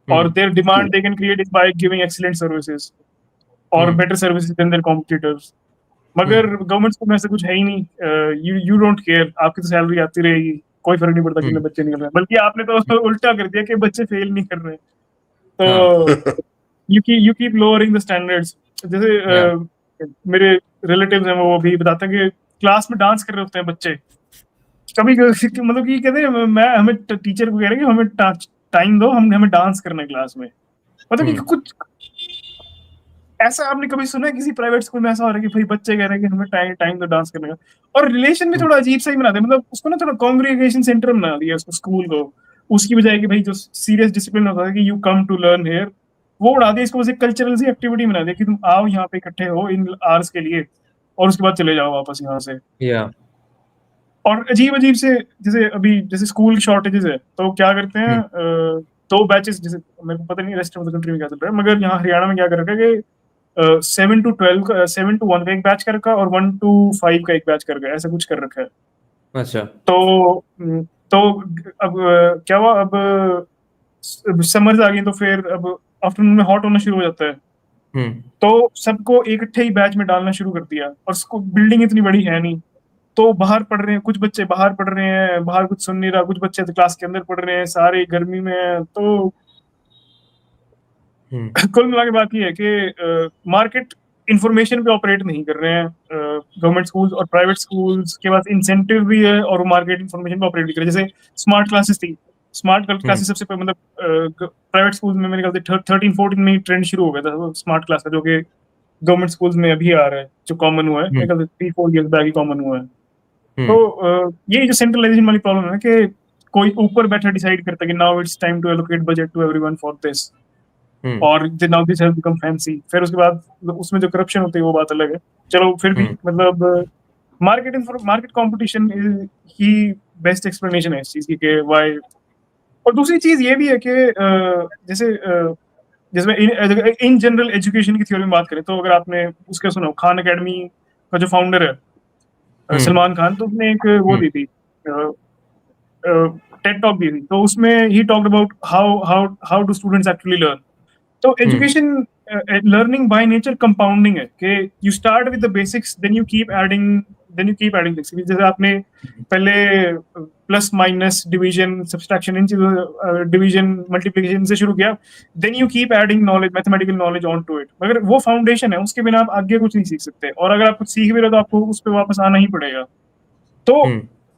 और their demand they can create is by giving excellent services और better services than their competitors. मगर government school में ऐसा कुछ है ही नहीं। You don't care, आपकी तो सैलरी आती रहेगी, कोई फर्क नहीं पड़ता कितने बच्चे निकल रहे हैं। बल्कि आपने तो उल्टा कर दिया कि बच्चे फेल नहीं कर रहे, तो you keep lowering the standards. जैसे मेरे रिलेटिव्स हैं वो भी बताते हैं कि क्लास में डांस कर रहे होते हैं बच्चे, कभी मतलब कि कहते हैं मैं हमें टीचर को कह रहे हैं कि हमें टाइम दो, हमें डांस करना है क्लास में। मतलब कि कुछ ऐसा आपने कभी सुना है किसी प्राइवेट स्कूल में ऐसा हो रहा है कि भाई बच्चे कह रहे हैं कि हमें टाइम तो डांस करने का, और रिलेशन भी थोड़ा अजीब सा ही बना दे, मतलब उसको ना थोड़ा कांग्रेगेशन सेंटर बना दिया उसको स्कूल को, उसकी बजाय कि भाई जो सीरियस डिसिप्लिन होता है कि you come to learn here, वो उड़ा दिया इसको, कल्चरल सी एक्टिविटी बना दिया कि तुम आओ यहाँ पे इकट्ठे हो इन आवर्स के लिए और उसके बाद चले जाओ वापस यहाँ से। और अजीब अजीब से जैसे अभी जैसे स्कूल शॉर्टेजेस है तो क्या करते हैं, दो बैचेस, जैसे मेरे को पता नहीं रेस्ट ऑफ द कंट्री में क्या चल रहा है, मगर यहाँ हरियाणा में क्या कर रखा है कि 7 to 12 का 7 to 1 का एक बैच कर रखा है और 1 to 5 का एक बैच कर रखा है, ऐसा कुछ कर रखा है। अच्छा। तो अब क्या हुआ, अब समर्स आ गई तो फिर अब आफ्टरनून में हॉट होना शुरू हो जाता है, तो सबको इकट्ठे ही बैच में डालना शुरू कर दिया, और उसको बिल्डिंग इतनी बड़ी है नहीं, तो बाहर पढ़ रहे हैं, कुछ बच्चे बाहर पढ़ रहे हैं, बाहर कुछ सुन नहीं रहा, कुछ बच्चे तो क्लास के अंदर पढ़ रहे हैं, सारे गर्मी में। तो कुल मिला के बात ये है कि मार्केट इंफॉर्मेशन पे ऑपरेट नहीं कर रहे हैं गवर्नमेंट स्कूल्स, और प्राइवेट स्कूल्स के पास इंसेंटिव भी है और वो मार्केट इंफॉर्मेशन पे ऑपरेट भी कर रहे हैं। जैसे स्मार्ट क्लासेस थी, स्मार्ट क्लासेस सबसे मतलब प्राइवेट स्कूल में मेरे ख्याल से 13-14 में ट्रेंड शुरू हो गया था स्मार्ट क्लास का, जो कि गवर्नमेंट स्कूल्स में अभी आ रहा है, जो कॉमन हुआ है मेरे ख्याल से 3-4 ईयर्स बैक ही कॉमन हुआ है। तो ये जो सेंट्रलाइजेशन वाली प्रॉब्लम है कि कोई ऊपर बैठा डिसाइड करता है कि now it's time to allocate budget to everyone for this, और now this has become fancy. फिर उसके बाद उसमें जो करप्शन होती है वो बात अलग है, चलो फिर भी मतलब मार्केट कंपटीशन ही बेस्ट एक्सप्लेनेशन है इस चीज की कि व्हाई। और दूसरी चीज ये भी है कि जैसे जिसमें इन जनरल एजुकेशन की थ्योरी में बात करें तो अगर आपने उसका सुना खान एकेडमी का जो फाउंडर है सलमान खान, तो उसने एक वो दी थी टेड टॉक दी थी, तो उसमें ही talked about how do students actually learn. तो education learning by nature compounding है कि you start with the basics then you keep adding things. जैसे आपने पहले प्लस माइनस डिवीजन सब्सट्रैक्शन इन चीजों डिवीजन मल्टीप्लिकेशन से शुरू किया, then you keep adding knowledge mathematical knowledge on to it, मगर वो फाउंडेशन है, उसके बिना आप आगे कुछ नहीं सीख सकते, और अगर आप कुछ सीख भी रहे हो तो आपको उस पर वापस आना ही पड़ेगा। तो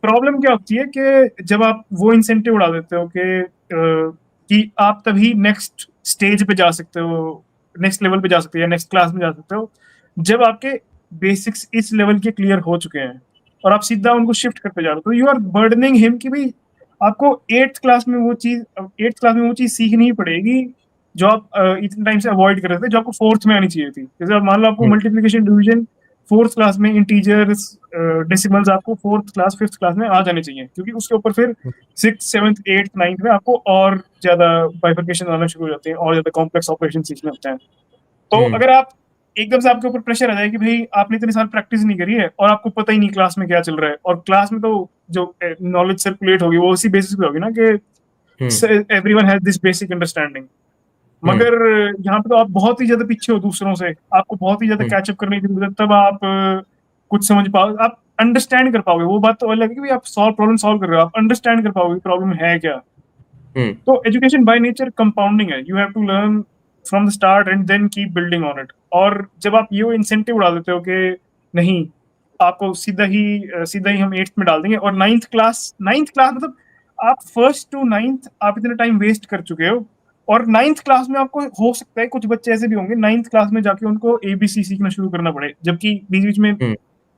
प्रॉब्लम क्या होती है कि जब आप वो इंसेंटिव उड़ा देते हो कि आप तभी नेक्स्ट स्टेज पे जा सकते हो, नेक्स्ट लेवल पे जा सकते हो या नेक्स्ट क्लास में जा सकते हो जब आपके बेसिक्स इस लेवल के क्लियर हो चुके हैं, और आप सीधा उनको शिफ्ट करते जा रहे हो, तो यू आर बर्डनिंग हिम कि भाई आपको 8th क्लास में वो चीज सीखनी ही पड़ेगी जो आप इतने टाइम से अवॉइड कर रहे थे, जो आपको 4th में आनी चाहिए थी। जैसे आप मान लो आपको मल्टीप्लिकेशन डिवीजन 4th क्लास में, इंटीजर्स डेसिमल्स आपको 4th क्लास 5th क्लास में आ जाने चाहिए, क्योंकि उसके ऊपर फिर 6th 7th 8th 9th में आपको और ज्यादा बाइफरकेशन आना शुरू हो जाते हैं और ज्यादा कॉम्प्लेक्स ऑपरेशन सीखने होते हैं। तो अगर आप एकदम से आपके ऊपर प्रेशर आ जाए कि भाई आपने इतने साल प्रैक्टिस नहीं करी है और आपको पता ही नहीं क्लास में क्या चल रहा है, और क्लास में तो जो नॉलेज सर्कुलेट होगी वो उसी बेसिस पे होगी ना कि everyone has this basic understanding, मगर यहाँ पे तो आप बहुत ही ज्यादा पीछे हो दूसरों से, आपको बहुत ही ज्यादा कैचअप करने की जरूरत है, तब आप कुछ समझ पाओ, आप अंडरस्टैंड कर पाओगे। वो बात तो अलग है कि आप प्रॉब्लम सॉल्व कर रहे हो, आप अंडरस्टैंड कर पाओगे प्रॉब्लम है क्या। तो एजुकेशन बाय नेचर कंपाउंडिंग है, you have to learn from the start and then keep building on it. और जब आप ये इंसेंटिव उड़ा देते हो कि नहीं आपको सीधा ही हम 8th में डाल देंगे, और 9th क्लास मतलब आप 1st to 9th आप इतना टाइम वेस्ट कर चुके हो, और 9th क्लास में आपको हो सकता है कुछ बच्चे ऐसे भी होंगे 9th क्लास में जाके उनको ABC सीखना शुरू करना पड़े, जबकि बीच बीच में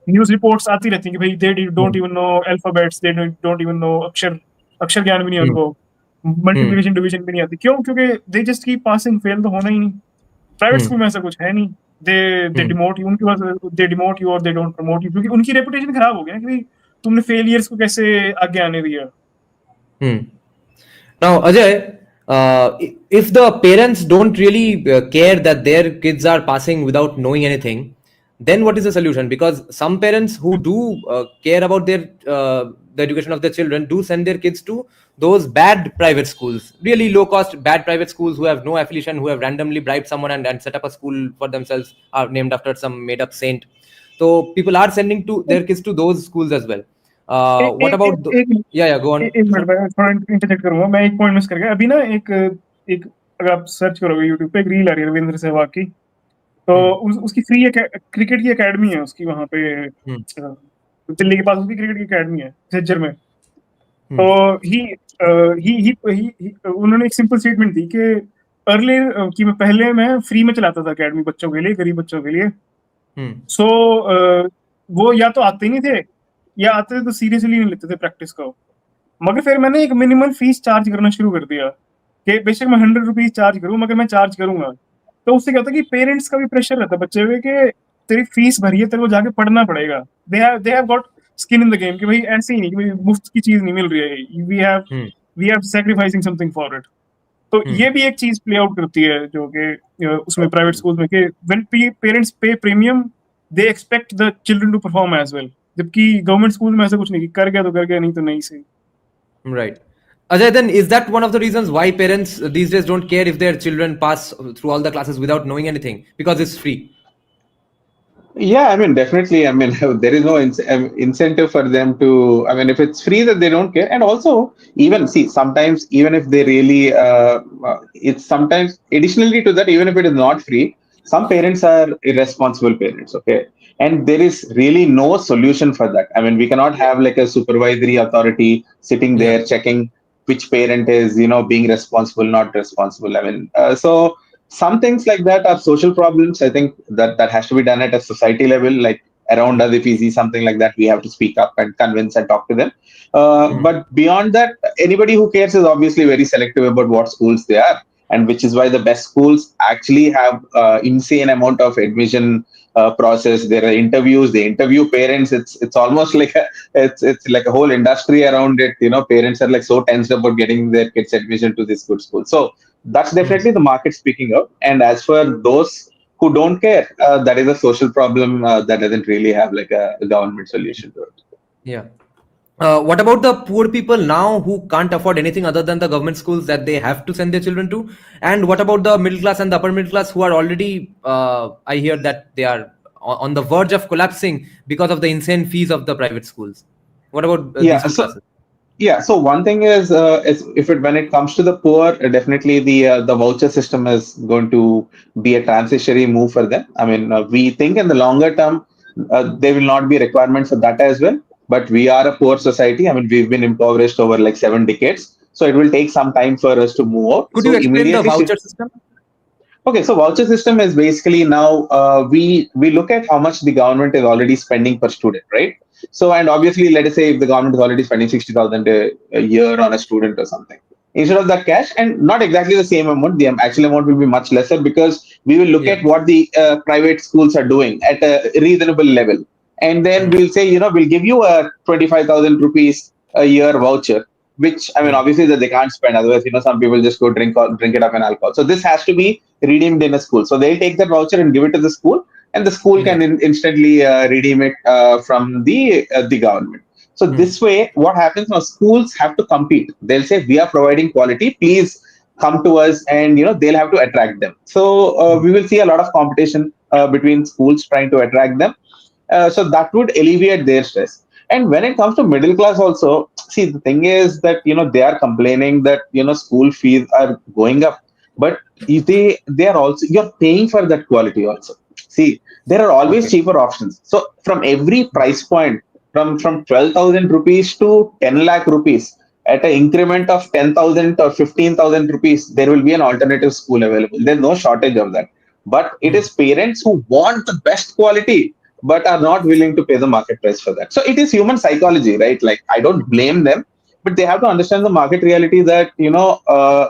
न्यूज रिपोर्ट्स आती रहती हैं कि भाई they don't even know alphabets, they don't even know अक्षर अक्षर ज्ञान भी नहीं है उनको, मल्टीप्लिकेशन डिवीजन भी नहीं आती। क्यों? क्योंकि they just keep passing, fail तो होना ही नहीं। प्राइवेट स्कूल में ऐसा कुछ है नहीं। दे डिमोट यू, उनके पास दे डिमोट यू और दे डोंट प्रमोट यू, क्योंकि उनकी रेपुटेशन खराब हो गया कि भाई तुमने फेलियर्स को कैसे आगे आने दिया। Now, Ajay, if the parents don't really care that their kids are passing without knowing anything, then what is the solution? Because some parents who do care about the education of their children do send their kids to those bad private schools, really low cost bad private schools who have no affiliation, who have randomly bribed someone and set up a school for themselves, are named after some made up saint. So people are sending to their kids to those schools as well. What about yeah, go on. एक minute में थोड़ा interject करूंगा, मैं एक point miss कर गया अभी ना। एक अगर आप सर्च करोगे यूट्यूब पे, एक रील आ रही है रविंद्र सहवाग की, तो उसकी फ्री क्रिकेट की एकेडमी है उसकी वहां पे, दिल्ली के पास उसकी क्रिकेट की एकेडमी है झज्जर में। तो उन्होंने एक सिंपल स्टेटमेंट दी कि अर्लियर कि पहले मैं फ्री में चलाता था एकेडमी बच्चों के लिए, गरीब बच्चों के लिए। सो वो या तो आते ही नहीं थे, या आते थे तो सीरियसली नहीं लेते थे प्रैक्टिस को। मगर फिर मैंने एक मिनिमल फीस चार्ज करना शुरू कर दिया कि बेशक मैं 100 रुपीज चार्ज करूं, मगर मैं चार्ज करूंगा। तो उससे क्या होता है कि पेरेंट्स का भी प्रेशर रहता है बच्चे पे कि तेरी फीस भरी है, तेरे को जाके पढ़ना पड़ेगा। They have got skin in the game कि भाई ऐसे ही नहीं कि भाई मुफ्त की चीज नहीं मिल रही है, we have sacrificing something for it. तो ये भी एक चीज प्ले आउट करती है जो कि उसमें प्राइवेट स्कूल में, कि when parents pay premium they expect the children to perform as well, जबकि गवर्नमेंट स्कूल में ऐसा कुछ नहीं, कर गया तो कर गया, नहीं तो नहीं सही। Right. Ajay, then is that one of the reasons why parents these days don't care if their children pass through all the classes without knowing anything, because it's free? Yeah, I mean, definitely. I mean, there is no incentive for them to. I mean, if it's free, that they don't care. And also, even see, sometimes even if they really, it's sometimes additionally to that, even if it is not free, some parents are irresponsible parents. Okay, and there is really no solution for that. I mean, we cannot have like a supervisory authority sitting there checking which parent is, being responsible, not responsible. I mean, so some things like that are social problems. I think that has to be done at a society level, like around us. If we see something like that, we have to speak up and convince and talk to them. But beyond that, anybody who cares is obviously very selective about what schools they are, and which is why the best schools actually have insane amount of admission process. There are interviews, they interview parents. It's almost like it's like a whole industry around it. Parents are like so tensed about getting their kids admission to this good school. So that's definitely the market speaking out. And as for those who don't care, that is a social problem that doesn't really have like a government solution to it. Yeah. What about the poor people now who can't afford anything other than the government schools that they have to send their children to? And what about the middle class and the upper middle class who are already, I hear that they are on the verge of collapsing because of the insane fees of the private schools? What about these two classes? Yeah, so one thing is when it comes to the poor, definitely the voucher system is going to be a transitionary move for them. I mean, we think in the longer term there will not be a requirement for that as well. But we are a poor society. I mean, we've been impoverished over like 7 decades, so it will take some time for us to move out. Could you explain the voucher system? Okay, so voucher system is basically now we look at how much the government is already spending per student, right? So, and obviously, let us say if the government is already spending 60,000 a year on a student or something, instead of that cash, and not exactly the same amount, the actual amount will be much lesser, because we will look at what the private schools are doing at a reasonable level. And then we'll say, we'll give you a 25,000 rupees a year voucher, which, I mean, obviously that they can't spend. Otherwise, some people just go drink it up in alcohol. So this has to be redeemed in a school. So they'll take that voucher and give it to the school, and the school can instantly redeem it from the government. So this way, what happens now, schools have to compete. They'll say, we are providing quality, please come to us, and they'll have to attract them. So we will see a lot of competition between schools trying to attract them. So that would alleviate their stress. And when it comes to middle class also, see, the thing is that they are complaining that school fees are going up, but they are also, you're paying for that quality also. See, there are always cheaper options. So from every price point, from 12,000 rupees to 10 lakh rupees, at an increment of 10,000 or 15,000 rupees, there will be an alternative school available. There's no shortage of that. But it is parents who want the best quality but are not willing to pay the market price for that. So it is human psychology, right? Like, I don't blame them. but they have to understand the market reality that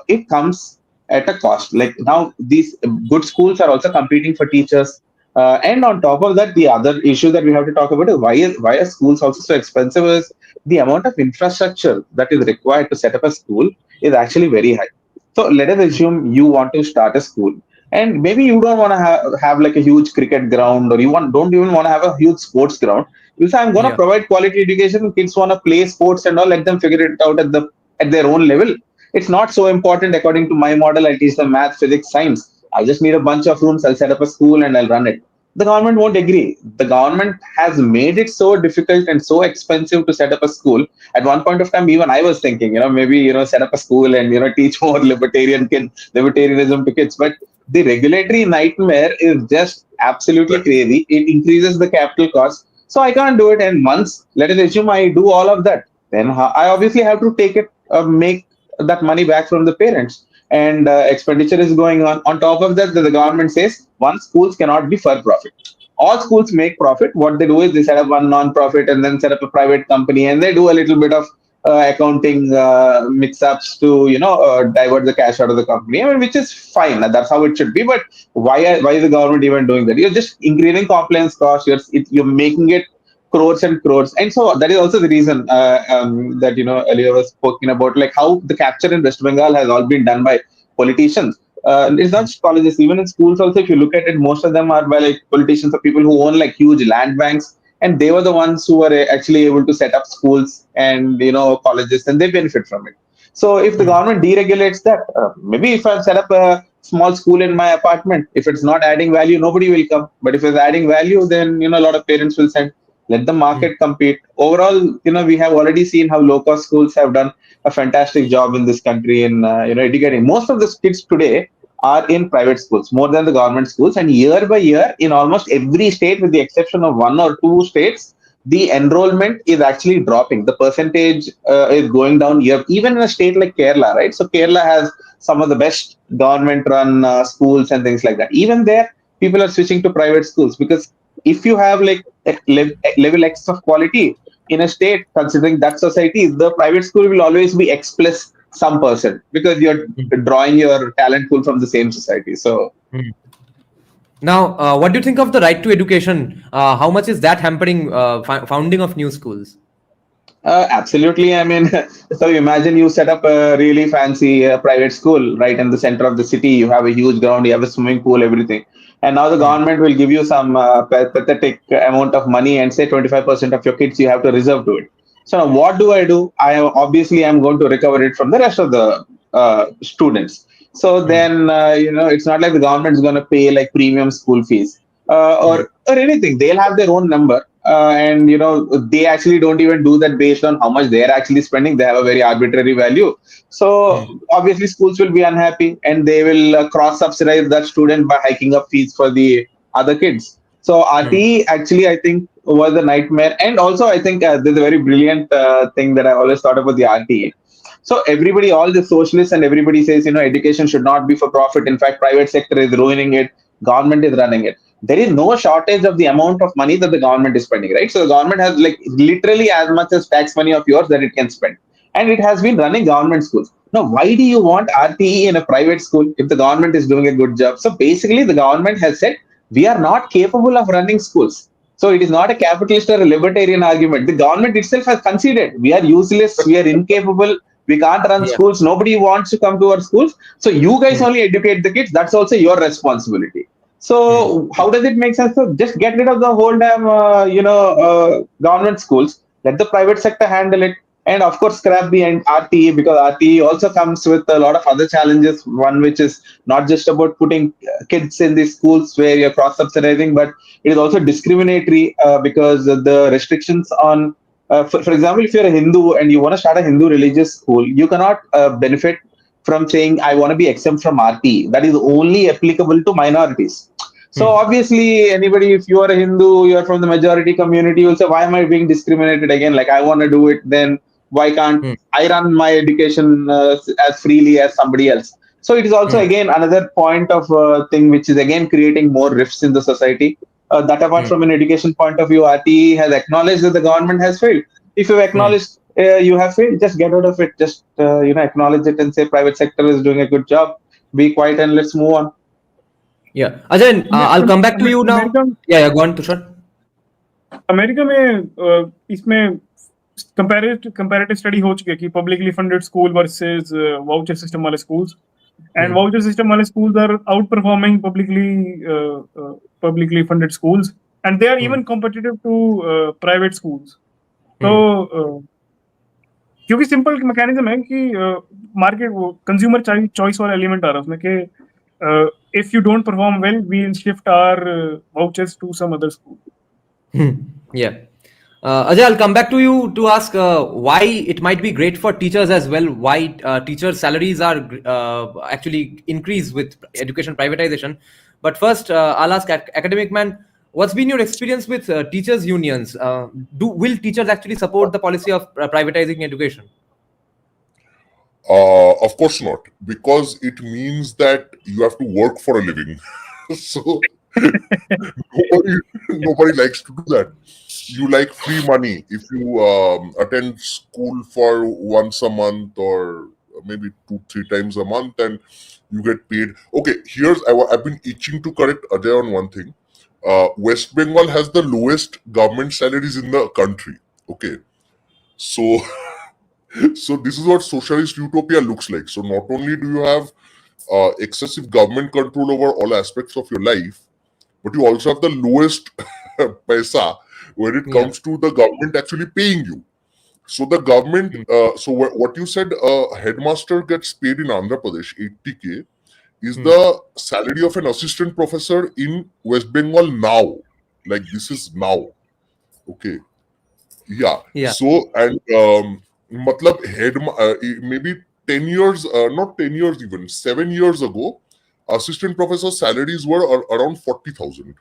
it comes at a cost. Like now, these good schools are also competing for teachers, and on top of that, the other issue that we have to talk about is why are schools also so expensive? Is the amount of infrastructure that is required to set up a school is actually very high. So let us assume you want to start a school, and maybe you don't want to have like a huge cricket ground, or don't even want to have a huge sports ground. You say, I'm going to Yeah. provide quality education. Kids want to play sports and all. Let them figure it out at their own level. It's not so important according to my model. I teach them math, physics, science. I just need a bunch of rooms. I'll set up a school and I'll run it. The government won't agree. The government has made it so difficult and so expensive to set up a school. At one point of time, even I was thinking, maybe set up a school and teach more libertarianism to kids. But the regulatory nightmare is just absolutely crazy. It increases the capital cost, so I can't do it. And once, let us assume I do all of that, then I obviously have to make that money back from the parents, and expenditure is going on. On top of that, the government says one, schools cannot be for profit. All schools make profit. What they do is they set up one non-profit and then set up a private company, and they do a little bit of accounting mix-ups to divert the cash out of the company. I mean, which is fine. That's how it should be. But why is the government even doing that? You're just increasing compliance costs. You're making it crores and crores, and so that is also the reason that earlier was spoken about, like how the capture in West Bengal has all been done by politicians. It's not just colleges, even in schools also. If you look at it, most of them are by like politicians or people who own like huge land banks, and they were the ones who were actually able to set up schools and colleges, and they benefit from it. So if the government deregulates that, maybe if I set up a small school in my apartment, if it's not adding value, nobody will come. But if it's adding value, then a lot of parents will send. Let the market compete. Overall, we have already seen how low cost schools have done a fantastic job in this country in educating. Most of the kids today are in private schools more than the government schools, and year by year, in almost every state, with the exception of one or two states, the enrollment is actually dropping. The percentage is going down year, even in a state like Kerala, right? So Kerala has some of the best government run schools and things like that. Even there, people are switching to private schools, because if you have like level X of quality in a state, considering that society, the private school will always be X plus some percent, because you're drawing your talent pool from the same society. So Now, what do you think of the right to education? How much is that hampering founding of new schools? absolutely. I mean, so imagine you set up a really fancy private school right in the center of the city. You have a huge ground, you have a swimming pool, everything. And now the government will give you some pathetic amount of money and say 25% of your kids you have to reserve to it. So now what do? I'm going to recover it from the rest of the students. So then, it's not like the government is going to pay like premium school fees or anything. They'll have their own number, and they actually don't even do that based on how much they're actually spending. They have a very arbitrary value. So obviously, schools will be unhappy, and they will cross subsidize that student by hiking up fees for the other kids. So RTE actually, I think, was a nightmare. And also, I think there's a very brilliant thing that I always thought about the RTE. So everybody, all the socialists and everybody says, education should not be for profit. In fact, private sector is ruining it. Government is running it. There is no shortage of the amount of money that the government is spending, right? So the government has like literally as much as tax money of yours that it can spend. And it has been running government schools. Now, why do you want RTE in a private school if the government is doing a good job? So basically, the government has said, we are not capable of running schools. So it is not a capitalist or a libertarian argument. The government itself has conceded, we are useless, we are incapable, we can't run Yeah. schools, nobody wants to come to our schools. So you guys only educate the kids. That's also your responsibility. So how does it make sense? So just get rid of the whole damn, government schools. Let the private sector handle it, and of course scrap the RTE, because RTE also comes with a lot of other challenges. One which is not just about putting kids in these schools where you're cross subsidizing, but it is also discriminatory because the restrictions on, for example, if you're a Hindu and you want to start a Hindu religious school, you cannot benefit from saying I want to be exempt from RT. That is only applicable to minorities. So obviously, anybody, if you are a Hindu, you are from the majority community, you'll say, why am I being discriminated again? Like, I want to do it, then why can't I run my education as freely as somebody else? So it is also, again, another point of thing which is, again, creating more rifts in the society. That apart from an education point of view, RTE has acknowledged that the government has failed. If you acknowledge you have failed. Just get out of it. Just acknowledge it and say private sector is doing a good job. Be quiet and let's move on. Yeah, Ajay, I'll come back to you now. America Yeah, go on, Tushar. America में इसमें comparative study हो चुकी है कि publicly funded school versus voucher system वाले schools and voucher system वाले schools are outperforming publicly funded schools and they are even competitive to private schools. तो क्योंकि सिंपल मैकेनिज्म है कि मार्केट वो कंज्यूमर चॉइस वाला एलिमेंट आ रहा है उसमें कि if you don't perform well we will shift our vouchers to some other school. Yeah. Ajay, I'll come back to you to ask why it might be great for teachers as well. Why teachers' salaries are actually increased with education privatization. But first, I'll ask Academic Man, what's been your experience with teachers' unions? Will teachers actually support the policy of privatizing education? Of course not, because it means that you have to work for a living. So nobody likes to do that. You like free money if you attend school for once a month or maybe 2-3 times a month and you get paid. Okay, I've been itching to correct Ajay on one thing. West Bengal has the lowest government salaries in the country. Okay, so so this is what socialist utopia looks like. So not only do you have excessive government control over all aspects of your life, but you also have the lowest paisa when it comes to the government actually paying you. So the government, so what you said, headmaster gets paid in Andhra Pradesh 80K is the salary of an assistant professor in West Bengal now. Like this is now. Okay. Yeah. So and matlab maybe 10 years, not 10 years even, 7 years ago, assistant professor salaries were around 40,000.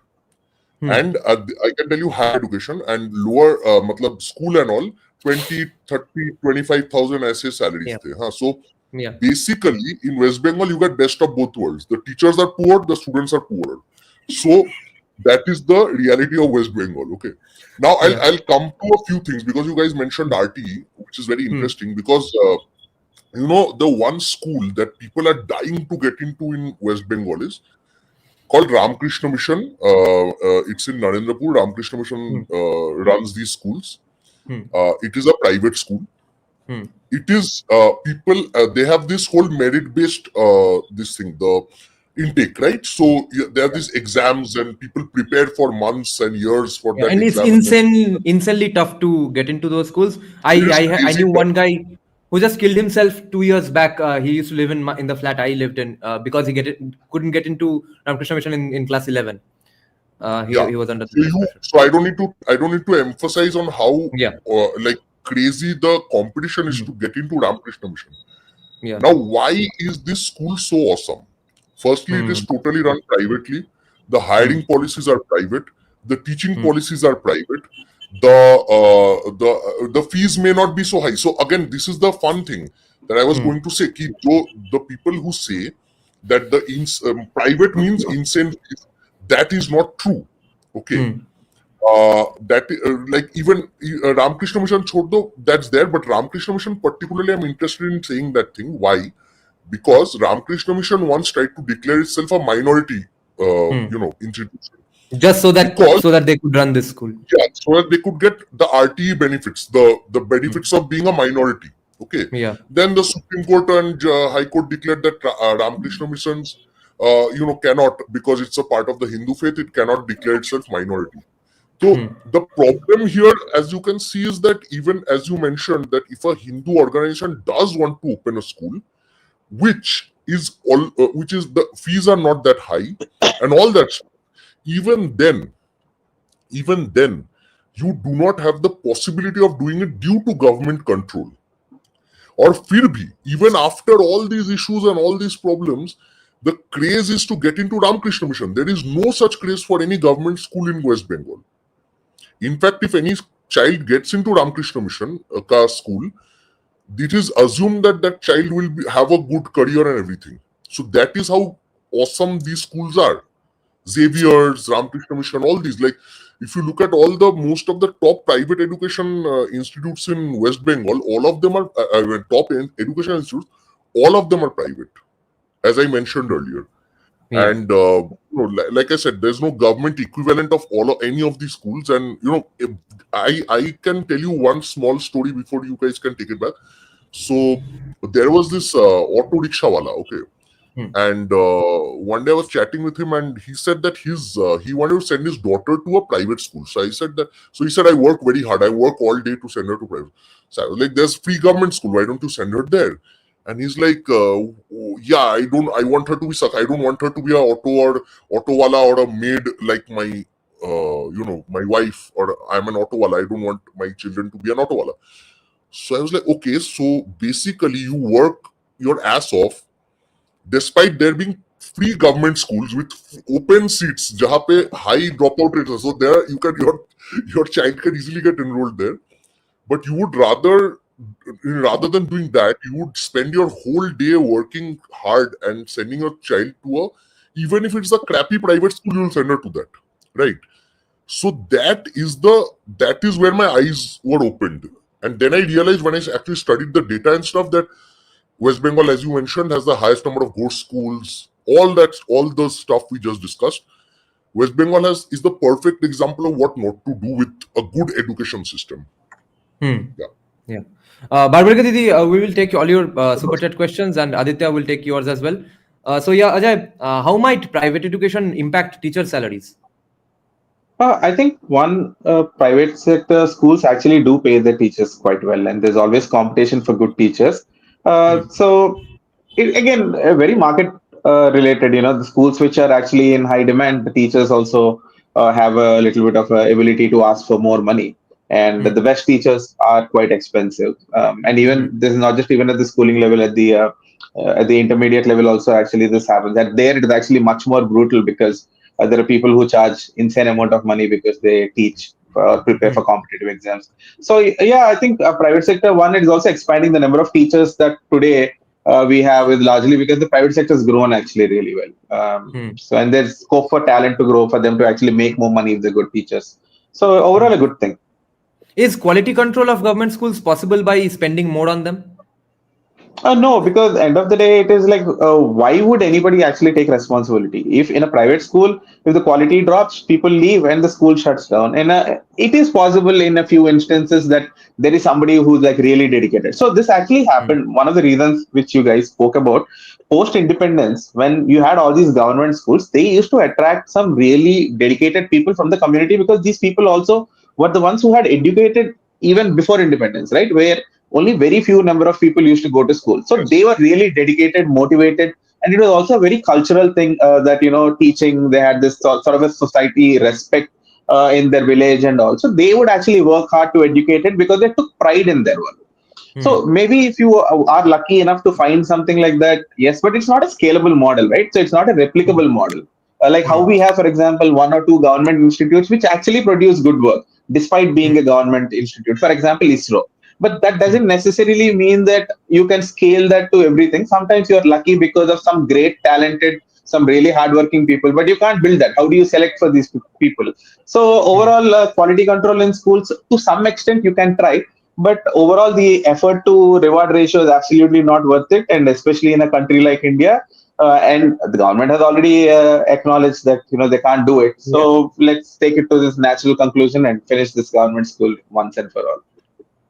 And I can tell you higher education and lower matlab school and all 20, 30, 25,000 ऐसे salaries थे. So basically in West Bengal you get best of both worlds. The teachers are poor, the students are poorer. So that is the reality of West Bengal. Okay. Now I'll come to a few things because you guys mentioned RTE, which is very interesting because the one school that people are dying to get into in West Bengal is called Ramakrishna Mission. It's in Narendrapur. Ramakrishna Mission runs these schools. It is a private school. It is people. They have this whole merit-based this thing, the intake, right? So there are these exams, and people prepare for months and years for that. And it's insanely tough to get into those schools. I knew one guy who just killed himself 2 years back. He used to live in the flat I lived in because he couldn't get into Ramakrishna Mission in class 11. He was under pressure. So I don't need to emphasize on how like crazy the competition is to get into Ramakrishna Mission. Now, why is this school so awesome? Firstly, it is totally run privately. The hiring policies are private. The teaching policies are private. The fees may not be so high. So again, this is the fun thing that I was going to say. The people who say that the private means insane fees, that is not true. Okay. That like even Ramakrishna Mission chodo, that's there, but Ramakrishna Mission particularly I'm interested in saying that thing. Why? Because Ramakrishna Mission once tried to declare itself a minority institution. Just so that they could run this school. Yeah, so that they could get the RTE benefits, the benefits of being a minority. Okay. Yeah. Then the Supreme Court and High Court declared that Ramakrishna Missions, cannot, because it's a part of the Hindu faith, it cannot declare itself minority. So the problem here, as you can see, is that even as you mentioned, that if a Hindu organization does want to open a school, which is the fees are not that high and all that stuff, even then you do not have the possibility of doing it due to government control. Or fir bhi, even after all these issues and all these problems, the craze is to get into Ramakrishna Mission. There is no such craze for any government school in West Bengal. In fact, if any child gets into Ramakrishna Mission school, it is assumed that that child will have a good career and everything. So that is how awesome these schools are. Xavier's, Ramakrishna Mission, all these. Like, if you look at most of the top private education institutes in West Bengal, all of them are education institutes. All of them are private, as I mentioned earlier. Yeah. And like I said, there's no government equivalent of any of these schools. And I can tell you one small story before you guys can take it back. So there was this auto rickshaw wala, okay. And one day I was chatting with him, and he said that he wanted to send his daughter to a private school. So he said, I work very hard. I work all day to send her to private. So I was like, there's free government school. Why don't you send her there? And he's like, yeah, I want her to be I don't want her to be a auto wala or a maid like my, my wife, or I'm an auto wala. I don't want my children to be an auto wala. So I was like, okay, so basically you work your ass off despite there being free government schools with open seats, jahan pe high dropout rates. So there your child can easily get enrolled there. But you would rather than doing that, you would spend your whole day working hard and sending your child to even if it's a crappy private school, you'll send her to that, right? So that is where my eyes were opened. And then I realized when I actually studied the data and stuff that West Bengal, as you mentioned, has the highest number of ghost schools, all the stuff we just discussed. West Bengal is the perfect example of what not to do with a good education system. Yeah. Barbarika Didi, we will take all your super chat questions, and Aditya will take yours as well. So yeah, Ajay, how might private education impact teacher salaries? I think private sector schools actually do pay their teachers quite well, and there's always competition for good teachers. So again, very market related. The schools which are actually in high demand, the teachers also have a little bit of ability to ask for more money. And the best teachers are quite expensive. And even this is not just even at the schooling level, at the intermediate level also actually this happens. That there it is actually much more brutal because there are people who charge insane amount of money because they teach prepare for competitive exams. So yeah, I think private sector one, it is also expanding the number of teachers that today we have is largely because the private sector has grown actually really well. So and there's scope for talent to grow for them to actually make more money if they're good teachers. So overall a good thing. Is quality control of government schools possible by spending more on them? No, because end of the day, it is like, why would anybody actually take responsibility? If in a private school, if the quality drops, people leave and the school shuts down. And it is possible in a few instances that there is somebody who's like really dedicated. So this actually happened. One of the reasons which you guys spoke about, post-independence, when you had all these government schools, they used to attract some really dedicated people from the community because these people also were the ones who had educated even before independence, right? Where only very few number of people used to go to school. So they were really dedicated, motivated, and it was also a very cultural thing that, teaching, they had this sort of a society respect in their village, and also they would actually work hard to educate it because they took pride in their work. So maybe if you are lucky enough to find something like that, yes, but it's not a scalable model, right? So it's not a replicable model. Like how we have, for example, one or two government institutes which actually produce good work despite being a government institute. For example, ISRO. But that doesn't necessarily mean that you can scale that to everything. Sometimes you're lucky because of some great, talented, some really hardworking people, but you can't build that. How do you select for these people? So overall, quality control in schools, to some extent, you can try. But overall, the effort to reward ratio is absolutely not worth it. And especially in a country like India, and the government has already acknowledged that they can't do it. So let's take it to this natural conclusion and finish this government school once and for all.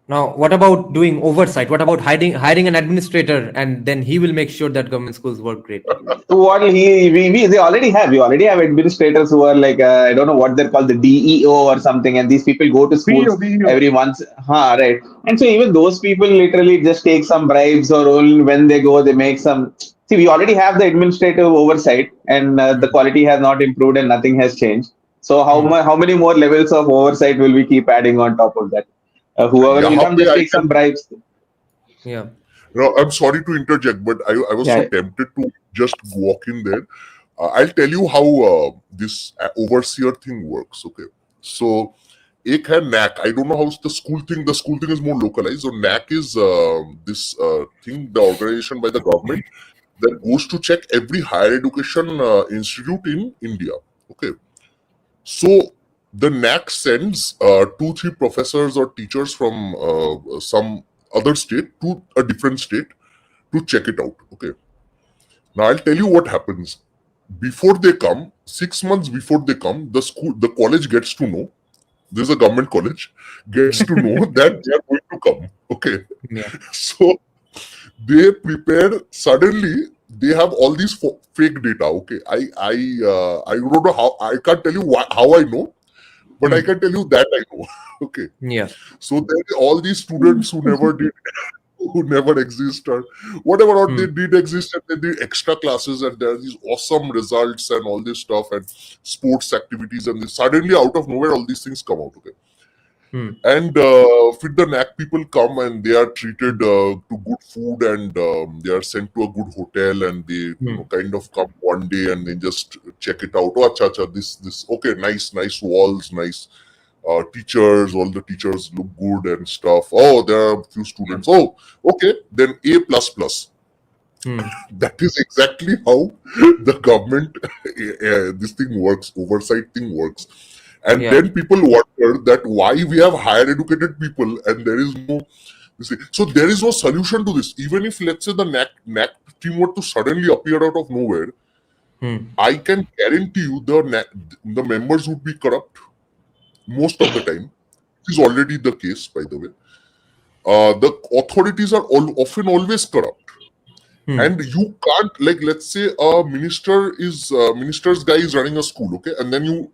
Now, what about doing oversight? What about hiring an administrator, and then he will make sure that government schools work great? What we already have. We already have administrators who are like I don't know what they're called, the DEO or something, and these people go to schools every month. Right. And so even those people literally just take some bribes, or only when they go they make some. See, we already have the administrative oversight, and the quality has not improved and nothing has changed. So how many more levels of oversight will we keep adding on top of that? Whoever will come just take some bribes. Yeah. No, I'm sorry to interject, but I was so tempted to just walk in there. I'll tell you how this overseer thing works. Okay, so एक है NAC. I don't know how the school thing. The school thing is more localized. So NAC is this thing, the organization by the government that goes to check every higher education institute in India. Okay, so the NAC sends 2-3 professors or teachers from some other state to a different state to check it out. Okay, now I'll tell you what happens. Before they come, 6 months before they come, the college gets to know, this is a government college, gets to know that they are going to come. Okay, Yeah. so they prepared. Suddenly they have all these fake data. Okay, I don't know how, I can't tell you how I know, but I can tell you that I know. Okay, Yeah. so there are all these students who never did, who never exist, or whatever, or they did exist and they did extra classes, and there are these awesome results and all this stuff and sports activities, and suddenly out of nowhere all these things come out. Okay, and fit the knack people come and they are treated to good food, and they are sent to a good hotel, and they kind of come one day and they just check it out. Oh, acha, this okay, nice walls, nice teachers, all the teachers look good and stuff. Oh, there are a few students. Oh, okay, then A++. That is exactly how the government this thing works, oversight thing works. And Yeah. then people wonder that why we have higher educated people and there is no, so there is no solution to this. Even if, let's say, the NAC team were to suddenly appear out of nowhere, I can guarantee you the members would be corrupt most of the time. This is already the case, by the way. The authorities are often always corrupt. And you can't, like, let's say a minister's guy is running a school, okay, and then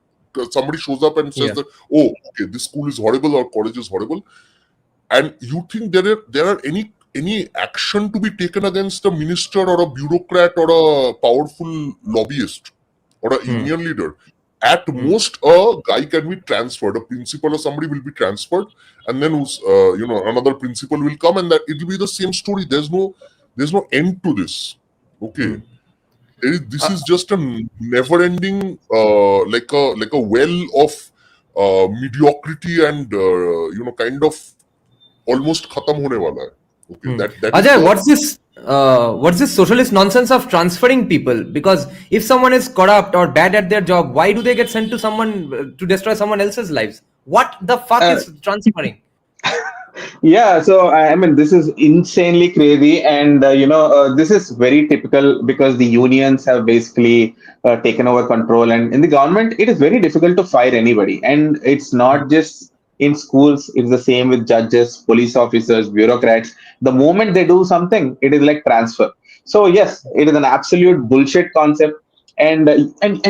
somebody shows up and says that, oh, okay, this school is horrible or college is horrible, and you think there are any action to be taken against a minister or a bureaucrat or a powerful lobbyist or a union leader. At most, a guy can be transferred, a principal or somebody will be transferred, and then another principal will come, and that it will be the same story. There's no end to this. Okay, this is just a never-ending, like a well of mediocrity and kind of almost khatam hone wala hai. Okay, that Ajay, what's this socialist nonsense of transferring people? Because if someone is corrupt or bad at their job, why do they get sent to someone to destroy someone else's lives? What the fuck is transferring? Yeah, so I mean, this is insanely crazy, and this is very typical because the unions have basically taken over control, and in the government, it is very difficult to fire anybody, and it's not just in schools; it's the same with judges, police officers, bureaucrats. The moment they do something, it is like transfer. So yes, it is an absolute bullshit concept. And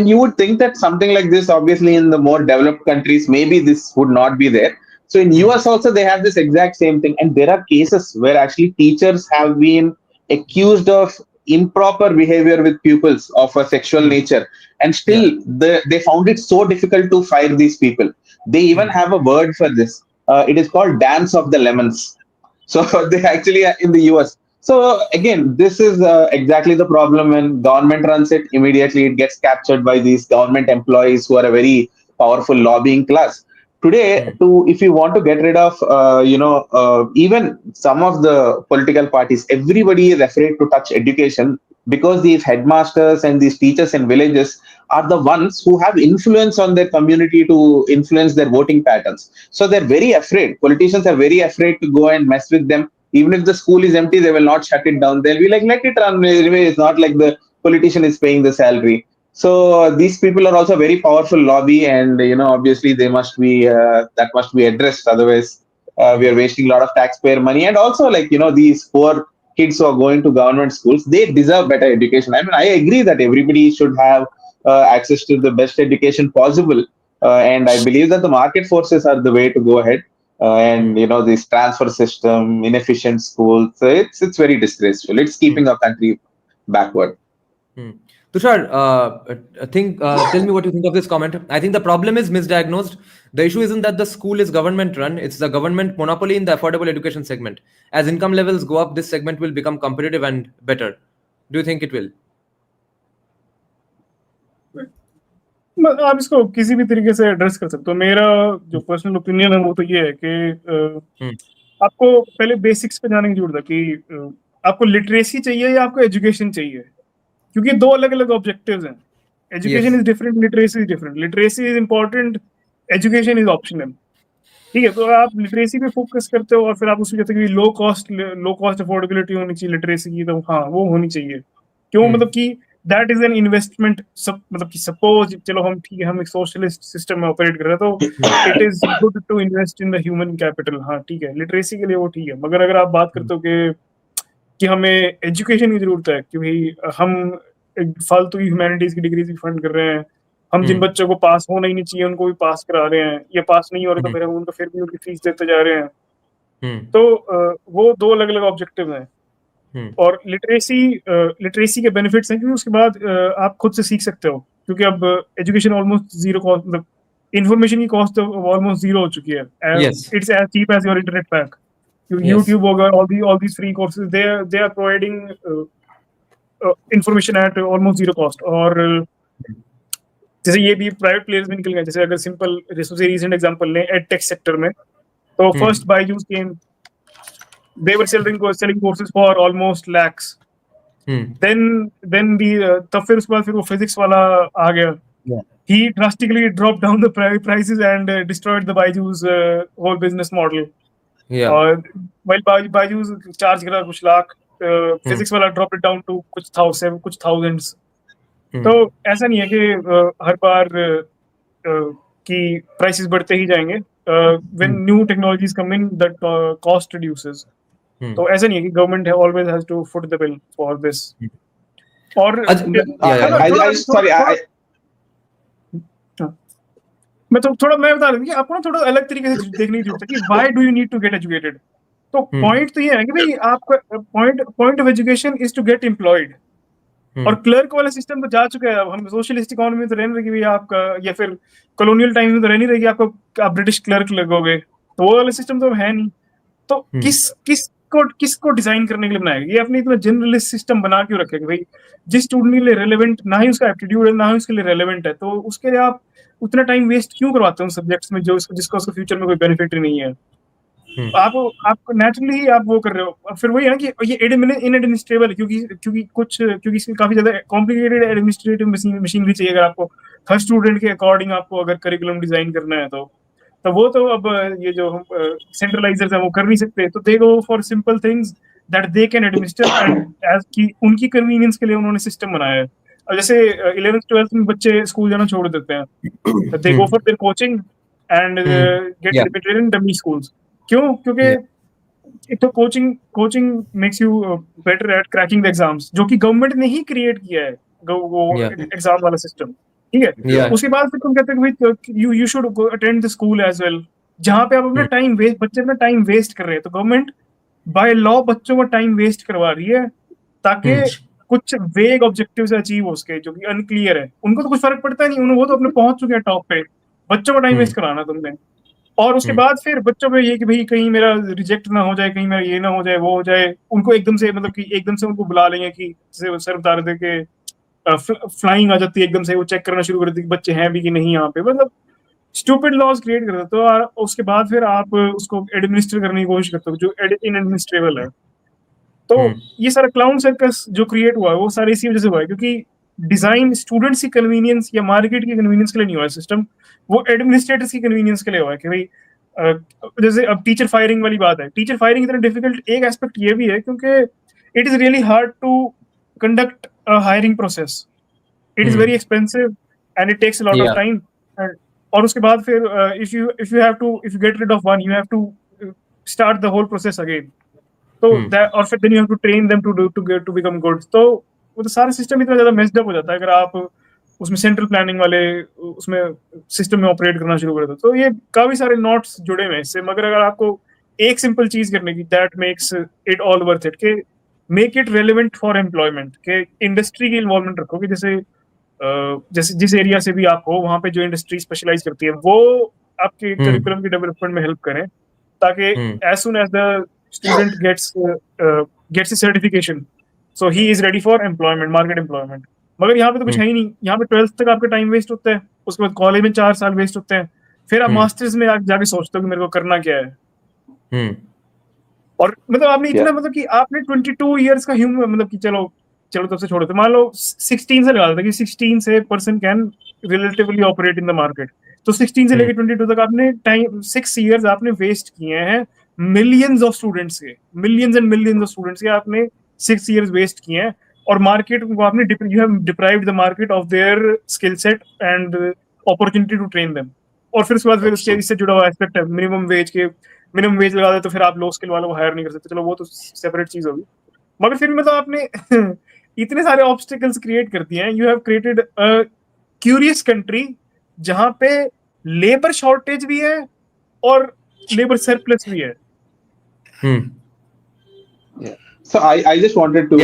you would think that something like this, obviously, in the more developed countries, maybe this would not be there. So in US also they have this exact same thing, and there are cases where actually teachers have been accused of improper behavior with pupils of a sexual nature, and still they found it so difficult to fire these people. They even have a word for this. It is called dance of the lemons. So they actually are in the US. So again, this is exactly the problem. When government runs it, immediately it gets captured by these government employees who are a very powerful lobbying class. Today, if you want to get rid of even some of the political parties, everybody is afraid to touch education because these headmasters and these teachers in villages are the ones who have influence on their community to influence their voting patterns. So they're very afraid. Politicians are very afraid to go and mess with them. Even if the school is empty, they will not shut it down. They'll be like, let it run. Anyway, it's not like the politician is paying the salary. So these people are also a very powerful lobby, and obviously they must be that must be addressed. Otherwise, we are wasting a lot of taxpayer money. And also, like these poor kids who are going to government schools, they deserve better education. I mean, I agree that everybody should have access to the best education possible, and I believe that the market forces are the way to go ahead. And this transfer system, inefficient schools, it's very disgraceful. It's keeping our country backward. Tushar, tell me what you think of this comment. I think the problem is misdiagnosed. The issue isn't that the school is government run, it's the government monopoly in the affordable education segment. As income levels go up, this segment will become competitive and better. Do you think it will? आप इसको किसी भी तरीके से address कर सकते हो. मेरा जो पर्सनल ओपिनियन है वो तो ये है कि आपको पहले बेसिक्स पे जाने की जरूरत है कि आपको लिटरेसी चाहिए या आपको एजुकेशन चाहिए, क्योंकि दो अलग अलग ऑब्जेक्टिव्स हैं. Education is different, literacy is different. Literacy is important, education is optional. ठीक है, तो आप लिटरेसी पे फोकस करते हो और फिर आप उसमें कहते हो कि लो कॉस्ट अफोर्डेबिलिटी होनी चाहिए लिटरेसी की, तो हाँ वो होनी चाहिए। क्यों? मतलब कि दैट इज एन इन्वेस्टमेंट। मतलब कि सपोज चलो हम ठीक है हम एक सोशलिस्ट सिस्टम में ऑपरेट कर रहे हैं, तो it is good to invest in the human capital. हाँ ठीक है, लिटरेसी के लिए वो ठीक है। मगर अगर आप बात करते हो कि हमें एजुकेशन की जरूरत है, कि भाई हम एक फालतू की ह्यूमैनिटीज की डिग्रीज भी फंड कर रहे हैं, हम जिन बच्चों को पास होना ही नहीं चाहिए उनको भी पास करा रहे हैं, या पास नहीं हो रहे तो फिर हम उनको फिर भी उनकी फीस देते जा रहे हैं, तो वो दो अलग अलग ऑब्जेक्टिव हैं। और लिटरेसी के बेनिफिट्स हैं क्योंकि उसके बाद आप खुद से सीख सकते हो, क्योंकि अब एजुकेशन ऑलमोस्ट जीरो कॉस्ट, मतलब इन्फॉर्मेशन की कॉस्ट ऑलमोस्ट जीरो हो चुकी है। It's as cheap as your internet pack. YouTube होगा, all these free courses, they are providing information at almost zero cost. और जैसे ये भी प्राइवेट प्लेयर्स भी निकल गए, जैसे अगर सिंपल रिसेंट एग्जांपल लें एडटेक सेक्टर में, तो first Byju's came, they were selling courses for almost lakhs. then तब फिर उसके बाद फिर वो फिजिक्स वाला आ गया, he drastically dropped down the prices and destroyed the Byju's whole business model. और while Byju's चार्ज करा कुछ लाख, फिजिक्स वाला dropped it down to कुछ thousands. तो ऐसा नहीं है कि हर बार कि प्राइसेस बढ़ते ही जाएंगे। when new technologies come in, that cost reduces. तो ऐसा नहीं है कि government always has to foot the bill for this. और मैं बता रहा हूँ कि आपको ना थोड़ा अलग तरीके से देखने की जरूरत है कि why do you need to get educated. तो पॉइंट तो ये है कि भाई आपका point of education is to get employed. और क्लर्क वाला सिस्टम तो जा चुका है। अब हम सोशलिस्ट इकोनॉमी में तो रहने लगे आपका, या फिर कॉलोनियल टाइम में तो रह नहीं रहेगी आपको, आप ब्रिटिश क्लर्क लगोगे, तो वो वाला सिस्टम तो है नहीं। तो किसको डिजाइन करने के लिए बनाया? ये अपनी इतना जनरलिस्ट सिस्टम बना क्यों रखे कि भाई जिस स्टूडेंट के लिए रेलेवेंट ना ही उसका एप्टीट्यूड है ना ही उसके लिए रेलेवेंट है, तो उसके लिए आप उतना टाइम वेस्ट क्यों करवाते हो उन सब्जेक्ट्स में जो जिसका उसका फ्यूचर में कोई बेनिफिट ही नहीं है। आपको नेचुरली ही आप वो कर रहे हो। फिर वही है ना कि ये इनएडमिनिस्ट्रेबल है, क्योंकि इसमें काफी ज्यादा कॉम्प्लिकेटेड एडमिनिस्ट्रेटिव मशीनरी चाहिए। अगर आपको हर स्टूडेंट के अकॉर्डिंग आपको अगर करिकुलम डिजाइन करना है, तो वो तो अब ये जो हम सेंट्रलाइजर्स हैं वो कर नहीं सकते, तो they go for simple things that they can administer and as की उनकी कन्वीनियंस के लिए उन्होंने सिस्टम बनाया है। अब जैसे 11th 12th में बच्चे स्कूल जाना छोड़ देते हैं, they go for their coaching and get admitted in dummy schools. क्यों? क्योंकि एक तो coaching makes you better at cracking the exams, जो कि गवर्नमेंट ने ही क्रिएट किया है वो एग्जाम वाला सिस्टम। ठीक है, उसके बाद फिर तुम कहते हो कि you should go attend the school as well, जहां पे आप अपना टाइम वेस्ट, बच्चे अपना टाइम वेस्ट कर रहे हैं। तो गवर्नमेंट बाय लॉ बच्चों को टाइम वेस्ट करवा रही है ताकि कुछ वेग ऑब्जेक्टिव्स अचीव हो सके जो कि अनक्लियर है। उनको तो कुछ फर्क पड़ता नहीं, वो तो अपने पहुंच चुके हैं टॉप पे, बच्चों को टाइम वेस्ट कराना तुमने। और उसके बाद फिर बच्चों पे ये कि भाई कहीं मेरा रिजेक्ट ना हो जाए, कहीं मेरा ये ना हो जाए, वो हो जाए, उनको एकदम से मतलब कि एकदम से उनको बुला लेंगे कि जैसे सर बता रहे थे कि फ्लाइंग आ जाती है एकदम से, वो चेक करना शुरू कर देती है बच्चे हैं भी कि नहीं यहाँ पे, मतलब स्टूपिड लॉज क्रिएट कर देते हो। तो उसके बाद फिर आप उसको एडमिनिस्टर करने की कोशिश करते हो जो इनएडमिनिस्ट्रेबल है। तो ये सारा क्लाउन सर्कस जो क्रिएट हुआ है वो सारे इसी वजह से हुआ है, क्योंकि डिजाइन स्टूडेंट्स की कन्वीनियंस या मार्केट की कन्वीनियंस के लिए नहीं हुआ है सिस्टम, वो एडमिनिस्ट्रेटर्स की कन्वीनियंस के लिए हुआ है कि भाई जैसे अब टीचर फायरिंग वाली बात है। टीचर फायरिंग इतना डिफिकल्ट एक एस्पेक्ट ये भी है क्योंकि it is really hard to conduct a hiring process, it is very expensive and it takes a lot of time. और उसके बाद फिर if you get rid of one you have to start the whole process again. तो और फिर then you have to train them to become good. तो वो तो सारा सिस्टम इतना ज्यादा मेस्ड अप हो जाता है अगर आप उसमें सेंट्रल प्लानिंग वाले उसमें सिस्टम में ऑपरेट करना शुरू कर दो। तो ये काफी सारे नॉट्स जुड़े हुए हैं इससे। मगर अगर आपको एक सिंपल चीज करने की, that makes it all worth it, के make it relevant for employment, के इंडस्ट्री की इन्वॉल्वमेंट रखो कि जैसे जिस एरिया से भी आप हो वहां पे जो इंडस्ट्री स्पेशलाइज करती है वो आपके करिकुलम की डेवलपमेंट में हेल्प करें, ताकि as soon as the student gets a certification so he is ready for employment, market employment। मगर यहाँ पे तो कुछ है ही नहीं। यहाँ पे 12th तक आपका टाइम वेस्ट होता है, उसके बाद कॉलेज में 4 साल वेस्ट होते हैं, फिर आप मास्टर्स में जाके सोचते हो कि मेरे को करना क्या है। और मतलब आपने इतना मतलब कि आपने 22 इयर्स का मतलब कि चलो चलो तब से छोड़ो, तो मान लो 16 से लगा देता कि 16 से person can relatively operate in the market. तो 16 से लेकर 22 तक आपने टाइम 6 इयर्स आपने वेस्ट किए हैं, मिलियंस ऑफ स्टूडेंट्स के, millions and millions of students के आपने 6 इयर्स वेस्ट किए हैं, और मार्केट को आपने you have deprived the market of their skill set and opportunity to train them. और फिर उसके बाद फिर उसके इससे जुड़ा हुआ एस्पेक्ट है मिनिमम वेज लगा दे तो फिर आप लो स्किल वालों को हायर नहीं कर सकते, चलो वो तो सेपरेट चीज होगी। मगर फिर मतलब आपने इतने सारे ऑब्स्टिकल्स क्रिएट कर दिए हैं, you have created a curious country जहां पे लेबर शॉर्टेज भी है और लेबर सरप्लस भी है। Yeah. So I just wanted to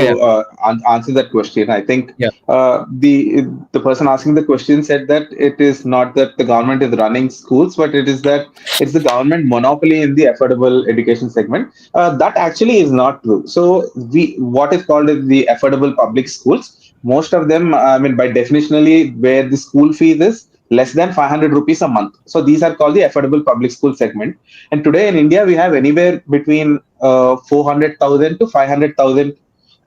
answer that question. I think the person asking the question said that it is not that the government is running schools, but it is that it's the government monopoly in the affordable education segment. That actually is not true. So what is called as the affordable public schools, most of them, I mean, by definitionally, where the school fees is less than 500 rupees a month. So these are called the affordable public school segment. And today in India, we have anywhere between 400,000 to 500,000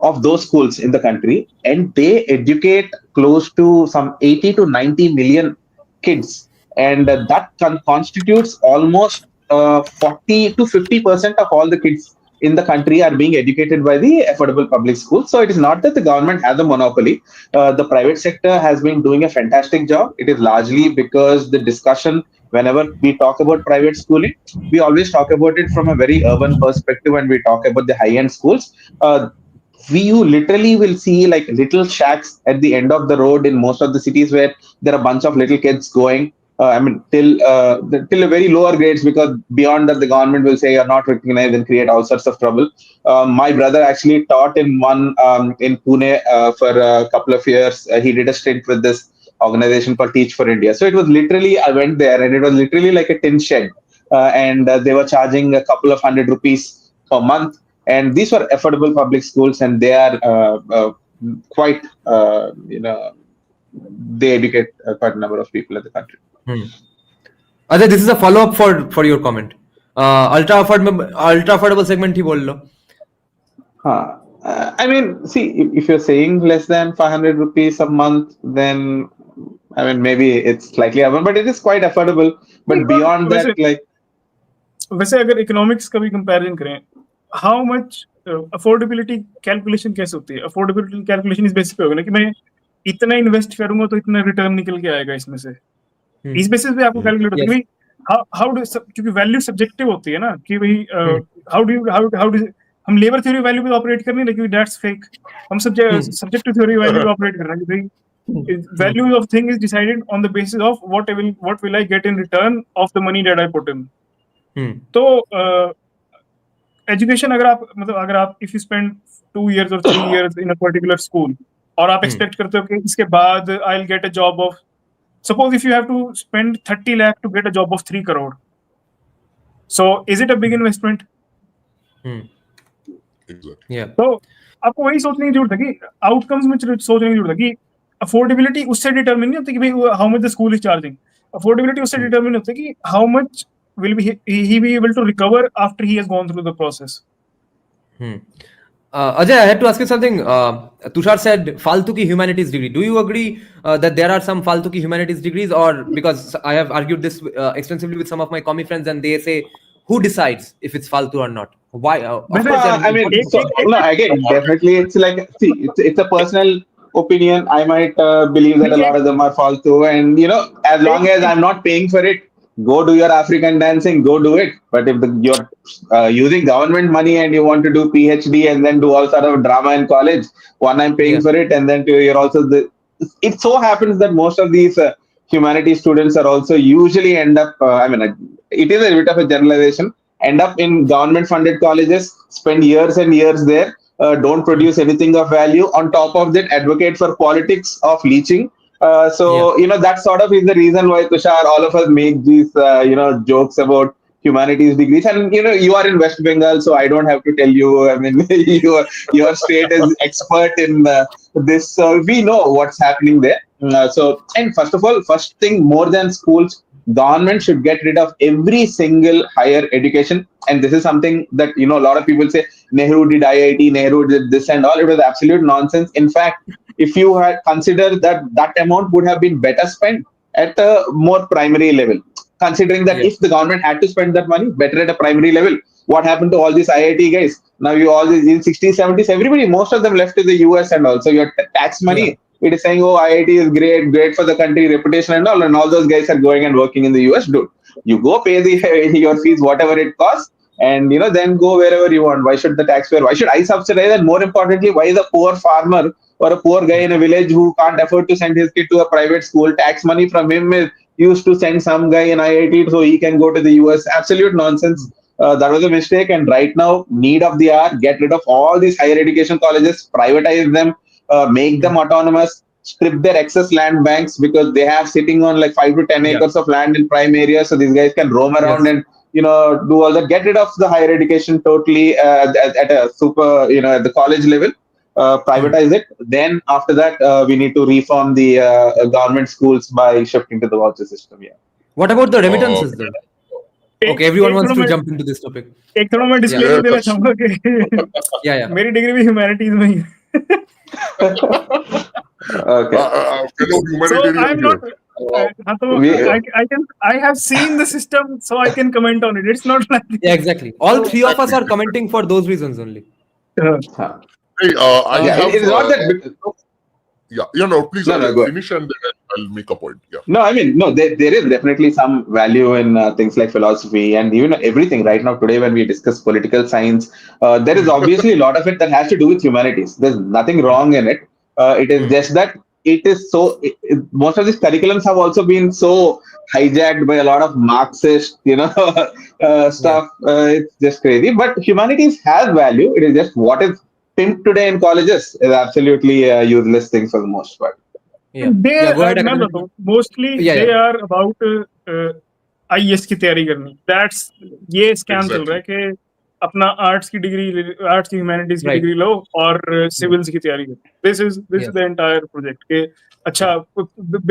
of those schools in the country, and they educate close to some 80 to 90 million kids, and that constitutes almost 40 to 50% of all the kids in the country are being educated by the affordable public schools. So it is not that the government has a monopoly. The private sector has been doing a fantastic job. It is largely because the discussion, whenever we talk about private schooling, we always talk about it from a very urban perspective, and we talk about the high-end schools. You literally will see like little shacks at the end of the road in most of the cities where there are a bunch of little kids going. I mean, till a very lower grades, because beyond that, the government will say you're not recognized and create all sorts of trouble. My brother actually taught in one in Pune for a couple of years. He did a stint with this organization called Teach for India. So it was literally, I went there and it was literally like a tin shed. And they were charging a couple of ₹100 per month. And these were affordable public schools, and they are quite, they educate quite a number of people in the country. Ajay, this is a follow-up for your comment. Ultra affordable segment ही बोल लो. I mean, see, if you're saying less than 500 rupees a month, then I mean, maybe it's slightly above, but it is quite affordable. But beyond that, like, वैसे अगर economics का भी comparison करें, how much affordability calculation कैसे होती है? Affordability calculation इस basis पे होगा ना कि मैं इतना इन्वेस्ट करूंगा तो इतना रिटर्न निकल के आएगा इसमें से। इस बेसिस पे आपको कैलकुलेट होता है कि हाउ डू, क्योंकि वैल्यू सब्जेक्टिव होती है ना कि भाई हाउ डू हम लेबर थ्योरी वैल्यू पे ऑपरेट करने लगे, दैट्स फेक। हम सब्जेक्टिव थ्योरी वैल्यू पे ऑपरेट कर रहे हैं कि भाई value of thing is decided on the basis of what will I get in return of the money that I put in. तो एजुकेशन अगर आप if you spend 2 years or 3 years in a particular school और आप expect करते हो कि इसके बाद I will get a job of, suppose if you have to spend 30 lakh to get a job of 3 crore, so is it a big investment? Exactly. तो आपको वही सोचने की जरूरत है कि आउटकम्स में सोचने की जरूरत है कि अफोर्डेबिलिटी उससे डिटरमिन नहीं होती कि भाई how much the school is charging. Affordability उससे डिटरमिन होती है कि how much will he be able to recover after he has gone through the process. Ajay, I had to ask you something. Tushar said faltu ki humanities degree. Do you agree that there are some faltu ki humanities degrees, or because I have argued this extensively with some of my commie friends, and they say who decides if it's faltu or not? Why? I mean, no, again, definitely, it's like, see, it's a personal opinion. I might believe that a lot of them are faltu, and as long as I'm not paying for it, go do your African dancing, go do it. But if you're using government money and you want to do PhD and then do all sort of drama in college, one, I'm paying for it, and then you're also it so happens that most of these humanities students are also usually end up, I mean, it is a bit of a generalization, end up in government funded colleges, spend years and years there, don't produce anything of value. On top of that, advocate for politics of leeching. That sort of is the reason why, Tushar, all of us make these jokes about humanities degrees, and you are in West Bengal, so I don't have to tell you. I mean, your state is expert in this, so we know what's happening there. And first of all, first thing, more than schools, government should get rid of every single higher education. And this is something that, a lot of people say Nehru did IIT, Nehru did this and all. It was absolute nonsense. In fact, if you had considered that amount would have been better spent at a more primary level, considering that Yeah. if the government had to spend that money better at a primary level, what happened to all these IIT guys? Now you all these in 60s, 70s, everybody, most of them left to the US and also your tax money. Yeah. It is saying, oh, IIT is great for the country reputation and all those guys are going and working in the US. Dude, you go pay your fees, whatever it costs, and then go wherever you want. Why should the taxpayer? Why should I subsidize? And more importantly, why the poor farmer or a poor guy in a village who can't afford to send his kid to a private school, tax money from him is used to send some guy in IIT so he can go to the US? Absolute nonsense. That was a mistake. And right now, need of the hour, get rid of all these higher education colleges, privatize them, make them autonomous, strip their excess land banks because they have sitting on like 5 to 10 Yeah. acres of land in prime areas. So these guys can roam around Yes. and, do all that. Get rid of the higher education totally at a super, at the college level. Privatize it. Then after that, we need to reform the government schools by shifting to the voucher system. Yeah. What about the remittances though? Okay, everyone wants to jump into this topic. एक थोड़ा मैं disclaimer Yeah, देना that's- चाहूंगा कि Yeah. मेरी degree भी humanities में ही है. Okay. Fellow So humanitarian I'm here. not. हाँ तो We- I have seen the system, so I can comment on it. It's not like Yeah, exactly. All three of us are commenting for those reasons only. Huh. Hey, I Yeah, have. it is not that. No, please No, go ahead. finish and then I'll make a point. Yeah. No, I mean, no, there is definitely some value in things like philosophy and even everything right now. Today, when we discuss political science, there is obviously a lot of it that has to do with humanities. There's nothing wrong in it. It is just that it is so, most of these curriculums have also been so hijacked by a lot of Marxist, stuff. It's just crazy. But humanities has value. It is just what is pimped today in colleges is absolutely a useless thing for the most part. Yeah. they Go ahead. मैं बताऊँ, mostly Yeah, they yeah. are about IES की तैयारी करनी. That's ये scam चल रहा है कि अपना आर्ट्स की ह्यूमैनिटीज की Right. डिग्री लो और सिविल्स की तैयारी करो. This is Yes. the entire project के अच्छा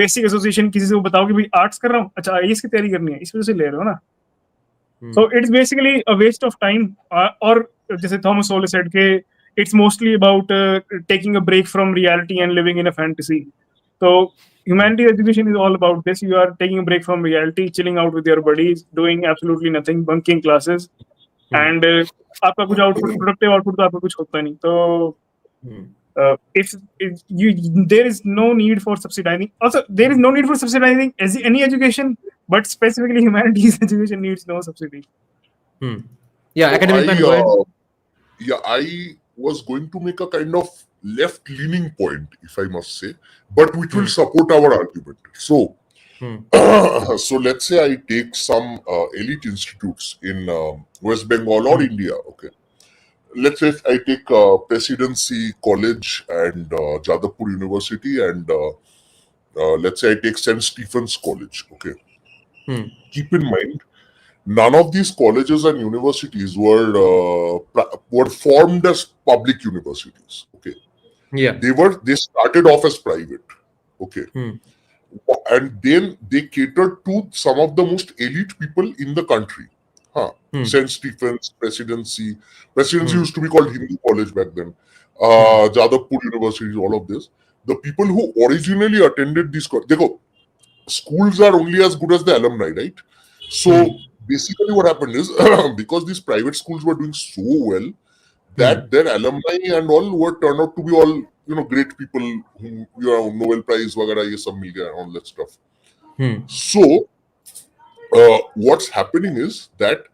बेसिक एसोसिएशन किसी से बताओ कि भाई आर्ट्स कर रहा हूँ, अच्छा आईएएस की तैयारी करनी है, इस वजह से ले रहे हो ना. So it's basically a waste of time. Or जैसे Thomas Sowell said के it's mostly about taking a break from reality and living in a fantasy. So humanities education is all about this. You are taking a break from reality, chilling out with your buddies, doing absolutely nothing, bunking classes, and आपका कुछ output, productive output तो आपका कुछ होता नहीं. तो if there is no need for subsidizing. Also, there is no need for subsidizing any education, but specifically humanities education needs no subsidy. Yeah, So AcademicMan, go ahead. I was going to make a kind of left-leaning point, if I must say, but which will support our argument. So, so let's say I take some elite institutes in West Bengal or India. Okay, let's say I take Presidency College and Jadavpur University, and let's say I take St. Stephen's College. Okay, keep in mind, none of these colleges and universities were formed as public universities. Okay, Yeah. they started off as private. Okay, and then they catered to some of the most elite people in the country. St. Stephen's, Presidency used to be called Hindu College back then. Jadavpur University, all of this. The people who originally attended these schools are only as good as the alumni, right? So basically what happened is because these private schools were doing so well that their alumni and all were turned out to be all great people who Nobel Prize वगैरह ये सब मिल गया all that stuff. So what's happening is that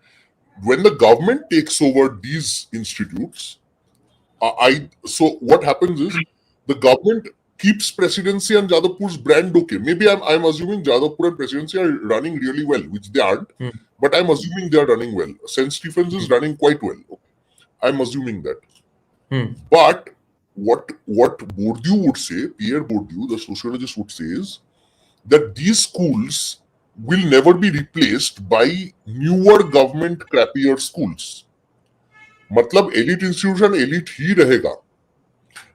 when the government takes over these institutes, so what happens is the government keeps Presidency and Jadavpur's brand okay. Maybe I'm assuming Jadavpur and Presidency are running really well, which they aren't, but I'm assuming they are running well. St. Stephen's is running quite well. I'm assuming that. But what Bourdieu would say, Pierre Bourdieu, the sociologist, would say is that these schools will never be replaced by newer government crappier schools. मतलब elite institution elite ही रहेगा.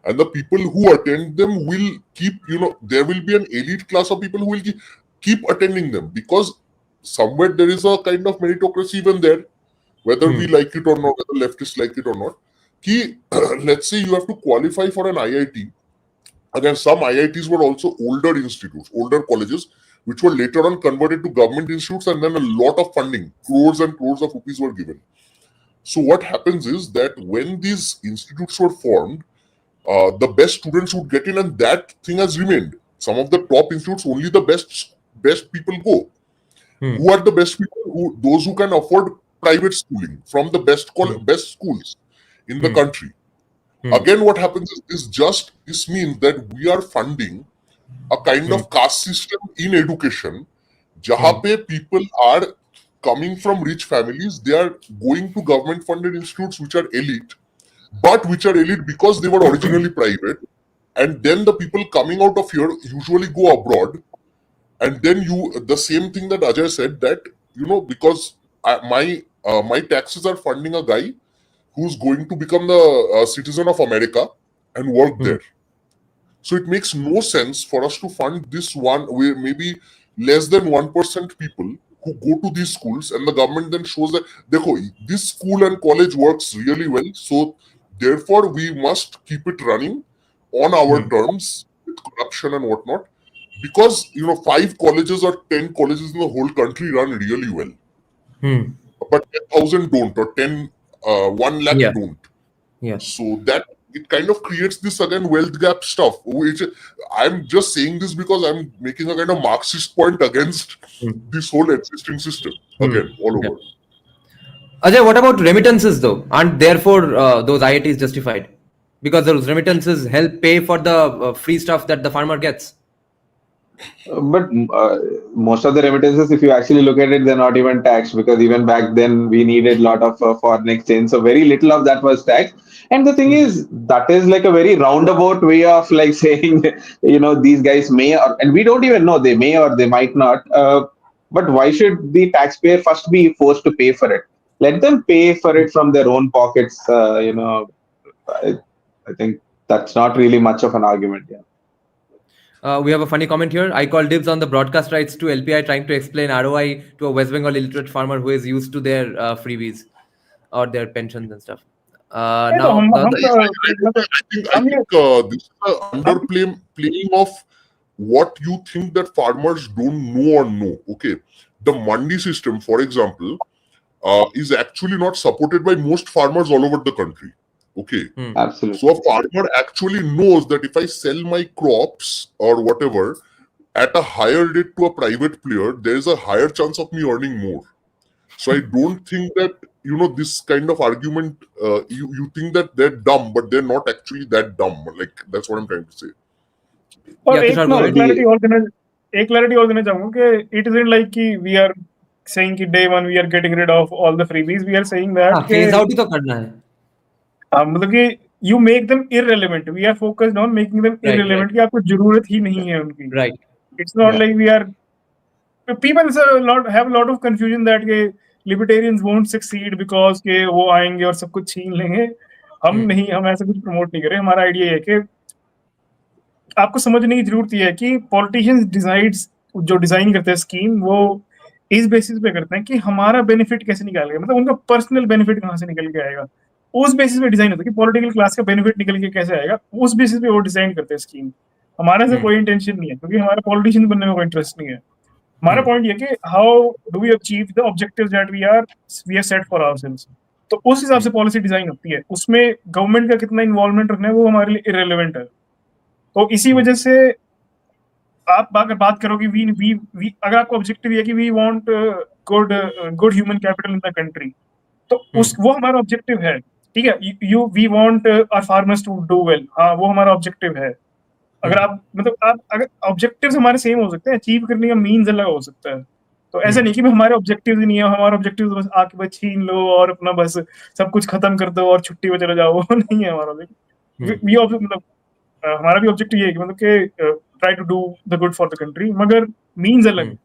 And the people who attend them will keep, there will be an elite class of people who will keep attending them because somewhere there is a kind of meritocracy even there, whether we like it or not, whether leftists like it or not. Ki, let's say you have to qualify for an IIT. Again, some IITs were also older institutes, older colleges, which were later on converted to government institutes, and then a lot of funding, crores and crores of rupees were given. So what happens is that when these institutes were formed, the best students would get in, and that thing has remained. Some of the top institutes, only the best people go. Who are the best people? Those who can afford private schooling from the best schools in the country. Again, what happens is this means that we are funding a kind of caste system in education, jahan pe people are coming from rich families, they are going to government funded institutes which are elite, but which are elite because they were originally private. And then the people coming out of here usually go abroad. And then the same thing that Ajay said, that, because my taxes are funding a guy who's going to become the citizen of America and work there. So it makes no sense for us to fund this one, where maybe less than 1% people who go to these schools, and the government then shows that this school and college works really well, so therefore we must keep it running on our terms with corruption and whatnot, because 5 colleges or 10 colleges in the whole country run really well, but 10,000 don't, or 1 lakh don't. So that it kind of creates this again wealth gap stuff, which I'm just saying this because I'm making a kind of Marxist point against this whole existing system again all over. Ajay, what about remittances though? Aren't therefore those IITs justified? Because those remittances help pay for the free stuff that the farmer gets. But most of the remittances, if you actually look at it, they're not even taxed, because even back then we needed a lot of foreign exchange. So very little of that was taxed. And the thing is, that is like a very roundabout way of like saying, these guys may, and we don't even know, they may or they might not. But why should the taxpayer first be forced to pay for it? Let them pay for it from their own pockets. I think that's not really much of an argument. Yeah. We have a funny comment here. I call dibs on the broadcast rights to LPI trying to explain ROI to a West Bengal illiterate farmer who is used to their freebies or their pensions and stuff. I think this is an underplaying of what you think that farmers don't know or know. Okay, the mandi system, for example, is actually not supported by most farmers all over the country. Okay, Absolutely. so a farmer actually knows that if I sell my crops or whatever at a higher rate to a private player, there is a higher chance of me earning more. So I don't think that this kind of argument, you think that they're dumb, but they're not actually that dumb. Like, that's what I'm trying to say. और एक clarity और देना चाहूँगा कि it isn't like कि we are saying कि day one we are getting rid of all the freebies. We are saying that phase out ही तो करना है. मतलब कि you make them irrelevant. We are focused on making them irrelevant कि आपको जरूरत ही नहीं है उनकी. Right. It's not like we are. People have a lot of confusion that के libertarians won't succeed because के वो आएंगे और सब कुछ छीन लेंगे. हम ऐसा कुछ प्रमोट नहीं कर रहे. हमारा आइडिया है कि आपको समझने की जरूरत है कि पॉलिटिशियंस जो डिजाइन करते हैं स्कीम, वो इस बेसिस पे करते हैं कि हमारा बेनिफिट कैसे निकालेगा, मतलब उनका पर्सनल बेनिफिट कहाँ से निकल के आएगा, उस बेसिस पे डिजाइन होता है कि पॉलिटिकल क्लास का बेनिफिट निकल के कैसे आएगा, उस बेसिस पे वो डिजाइन करते हैं स्कीम. हमारे से कोई इंटेंशन नहीं है, क्योंकि हमारा पॉलिटिशियन बनने में कोई इंटरेस्ट नहीं है. हमारा पॉइंट ये कि how do we achieve the objectives that we are set for ourselves. तो उस हिसाब से पॉलिसी डिजाइन होती है. उसमें गवर्नमेंट का कितना इन्वॉल्वमेंट रखना है वो हमारे लिए इररिलेवेंट है. तो इसी वजह से आप अगर बात करोगे वी अगर आपको ऑब्जेक्टिव है कि we want good human capital in the country, तो वो हमारा ऑब्जेक्टिव है. ठीक है, we want our farmers to do well, हाँ वो हमारा ऑब्जेक्टिव है. अगर आप अगर ऑब्जेक्टिव्स हमारे सेम हो सकते हैं, अचीव करने का मीन्स अलग हो सकता है. तो ऐसा नहीं कि हमारे ऑब्जेक्टिव्स नहीं है, हमारा ऑब्जेक्टिव बस आके बस छीन लो और अपना बस सब कुछ खत्म कर दो और छुट्टी पे चले जाओ, नहीं है हमारा ऑब्जेक्टिव. मतलब हमारा भी ऑब्जेक्टिव ये है कि मतलब कि try to do the good for the country, मगर मीन्स अलग.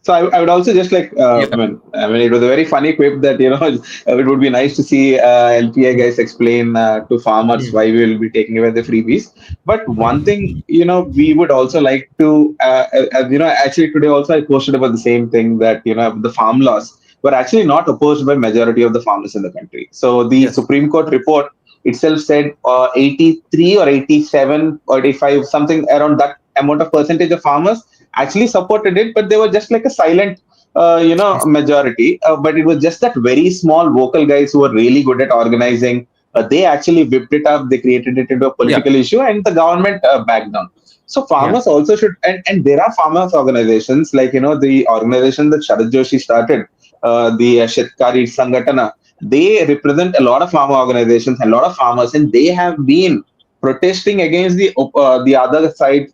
So I would also just like, I mean, it was a very funny quip that, it would be nice to see LPA guys explain to farmers why we will be taking away the freebies. But one thing, we would also like to, actually today also I posted about the same thing that, the farm laws were actually not opposed by majority of the farmers in the country. So the Yes. Supreme Court report itself said 83 or 87 or 85, something around that amount of percentage of farmers actually supported it, but they were just like a silent, majority. But it was just that very small vocal guys who were really good at organizing. They actually whipped it up. They created it into a political issue, and the government backed down. So farmers also should, and there are farmers organizations like the organization that Sharad Joshi started, the Shetkari Sangatana. They represent a lot of farmer organizations, a lot of farmers, and they have been protesting against the other side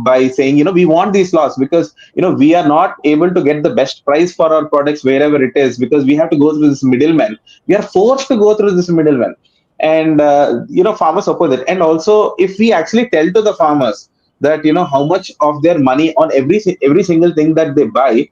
by saying, we want these laws because we are not able to get the best price for our products wherever it is, because we have to go through this middleman. We are forced to go through this middleman, and farmers oppose it. And also, if we actually tell to the farmers that how much of their money on every single thing that they buy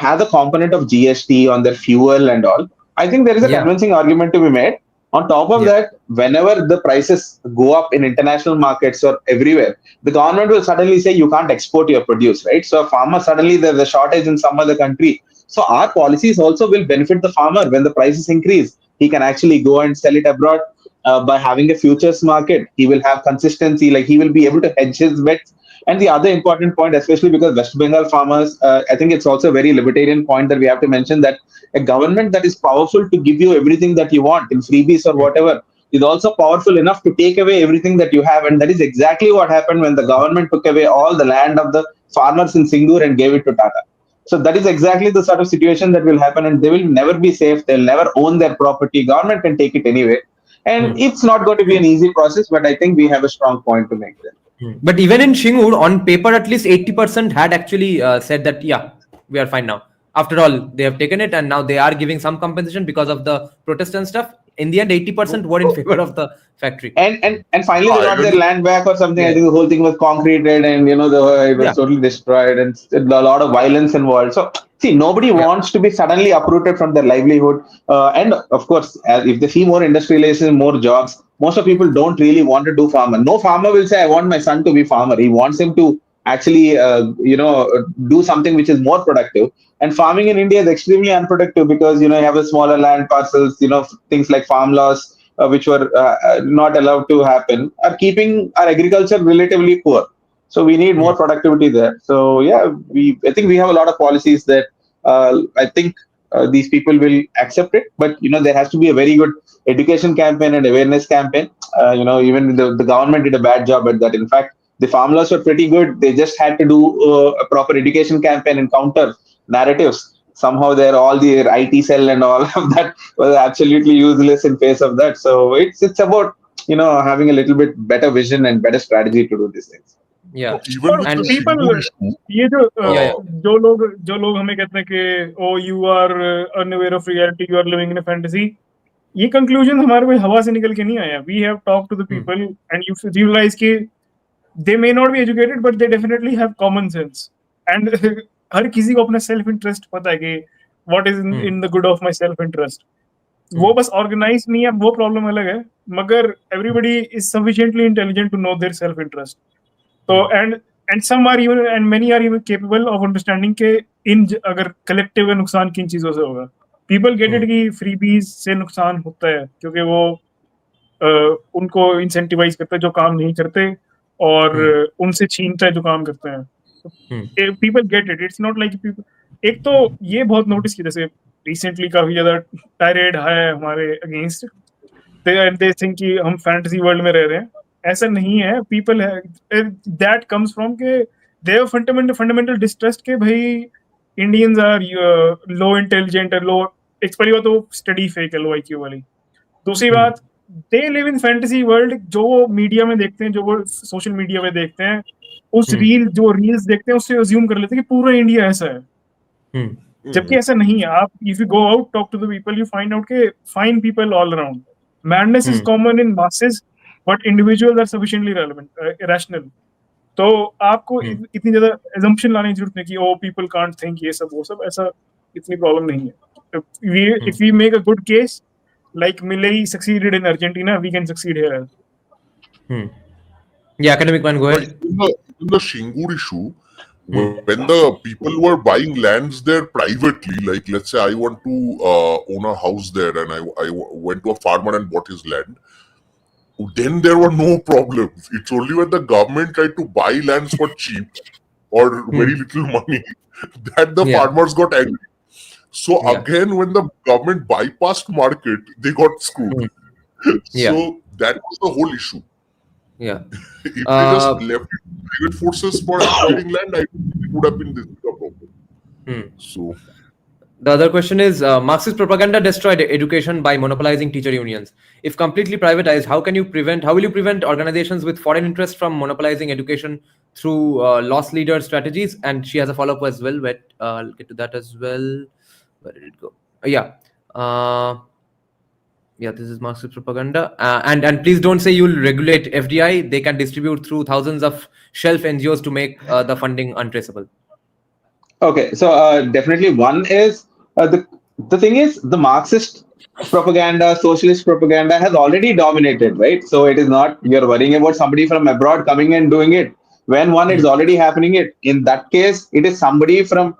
has a component of GST on their fuel and all, I think there is a convincing argument to be made. On top of that, whenever the prices go up in international markets or everywhere, the government will suddenly say you can't export your produce, right? So a farmer, suddenly there's a shortage in some other country. So our policies also will benefit the farmer when the prices increase. He can actually go and sell it abroad by having a futures market. He will have consistency, like he will be able to hedge his bets. And the other important point, especially because West Bengal farmers, I think it's also a very libertarian point that we have to mention, that a government that is powerful to give you everything that you want in freebies or whatever is also powerful enough to take away everything that you have. And that is exactly what happened when the government took away all the land of the farmers in Singur and gave it to Tata. So that is exactly the sort of situation that will happen, and they will never be safe. They'll never own their property. Government can take it anyway. And it's not going to be an easy process, but I think we have a strong point to make there. But even in Shingur, on paper, at least 80% had actually said that, we are fine now. After all, they have taken it and now they are giving some compensation because of the protest and stuff. In the end, 80% were in favor of the factory. And finally they got their land back or something. I think the whole thing was concreted, and it was totally destroyed, and a lot of violence involved. So see, nobody wants to be suddenly uprooted from their livelihood. And of course, if they see more industrialization, more jobs, most of people don't really want to do farmer. No farmer will say, I want my son to be farmer. He wants him to actually do something which is more productive. And farming in India is extremely unproductive because you have a smaller land parcels, things like farm laws which were not allowed to happen, are keeping our agriculture relatively poor. So we need more productivity there. So I think we have a lot of policies that I think these people will accept it. But there has to be a very good education campaign and awareness campaign. Even the government did a bad job at that. In fact, the farm laws were pretty good. They just had to do a proper education campaign and counter narratives. Somehow there all the IT cell and all of that was absolutely useless in face of that. So it's about having a little bit better vision and better strategy to do these things. Yeah. Even And people, ये जो लोग हमें कहते हैं कि you are unaware of reality, you are living in a fantasy, ये conclusion हमारे कोई हवा से निकल के नहीं आया. We have talked to the people and you realize कि they may not be educated, but they definitely have common sense. And हर किसी को अपना self interest पता है कि what is in the good of my self interest. वो बस organized नहीं है, वो problem अलग है. मगर everybody is sufficiently intelligent to know their self interest. So and some are even, and many are even capable of understanding के इन अगर collective का नुकसान किन चीजों से होगा. People get it कि freebies से नुकसान होता है क्योंकि वो उनको incentivize करता है जो काम नहीं करते और उनसे छीनता है जो काम करते हैं. People get it. It's not like people. एक तो ये बहुत नोटिस किया, जैसे रिसेंटली काफी ज्यादा टायरेड है हमारे अगेंस्ट. they think कि हम फैंटेसी वर्ल्ड में रह रहे हैं. ऐसा नहीं है. पीपल दैट कम्स फ्रॉम के दे हैव फंडामेंटल डिस्ट्रस्ट के भाई इंडियंस आर लो इंटेलिजेंट, लो. एक पहली बात तो स्टडी फेक है, लो IQ वाली. दूसरी बात, they live in fantasy world. जो वो मीडिया में देखते हैं, जो वो सोशल मीडिया में देखते हैं, उस रील्स देखते हैं, उससे अज्यूम कर लेते हैं कि पूरा इंडिया ऐसा है. जबकि ऐसा नहीं है. आप if you go out, talk to the people, you find out के fine people all around. Madness is common in masses, but individuals are sufficiently relevant, irrational. तो आपको इतनी ज्यादा assumption लाने की जरूरत नहीं कि oh people can't think ये सब वो सब, ऐसा इतनी प्रॉब्लम नहीं है. If we make a good case, like Milley succeeded in Argentina, we can succeed here. Yeah, AcademicMan, go But ahead. in the Shingur issue, when the people were buying lands there privately, like let's say I want to own a house there and I went to a farmer and bought his land, then there were no problems. It's only when the government tried to buy lands for cheap or very little money that the Yeah. farmers got angry. So Yeah. again, when the government bypassed market, they got screwed. Yeah. So that was the whole issue. Yeah. If they just left it to private forces for acquiring land, I think it would have been this big a problem. So The other question is, Marxist propaganda destroyed education by monopolizing teacher unions. If completely privatized, how will you prevent organizations with foreign interest from monopolizing education through loss leader strategies? And she has a follow-up as well, but I'll get to that as well. Where did it go? Yeah, this is Marxist propaganda. And please don't say you'll regulate FDI. They can distribute through thousands of shelf NGOs to make the funding untraceable. Okay, so definitely one is the thing is the Marxist propaganda, socialist propaganda has already dominated, right? So it is not you're worrying about somebody from abroad coming and doing it. When one is already happening, it in that case it is somebody from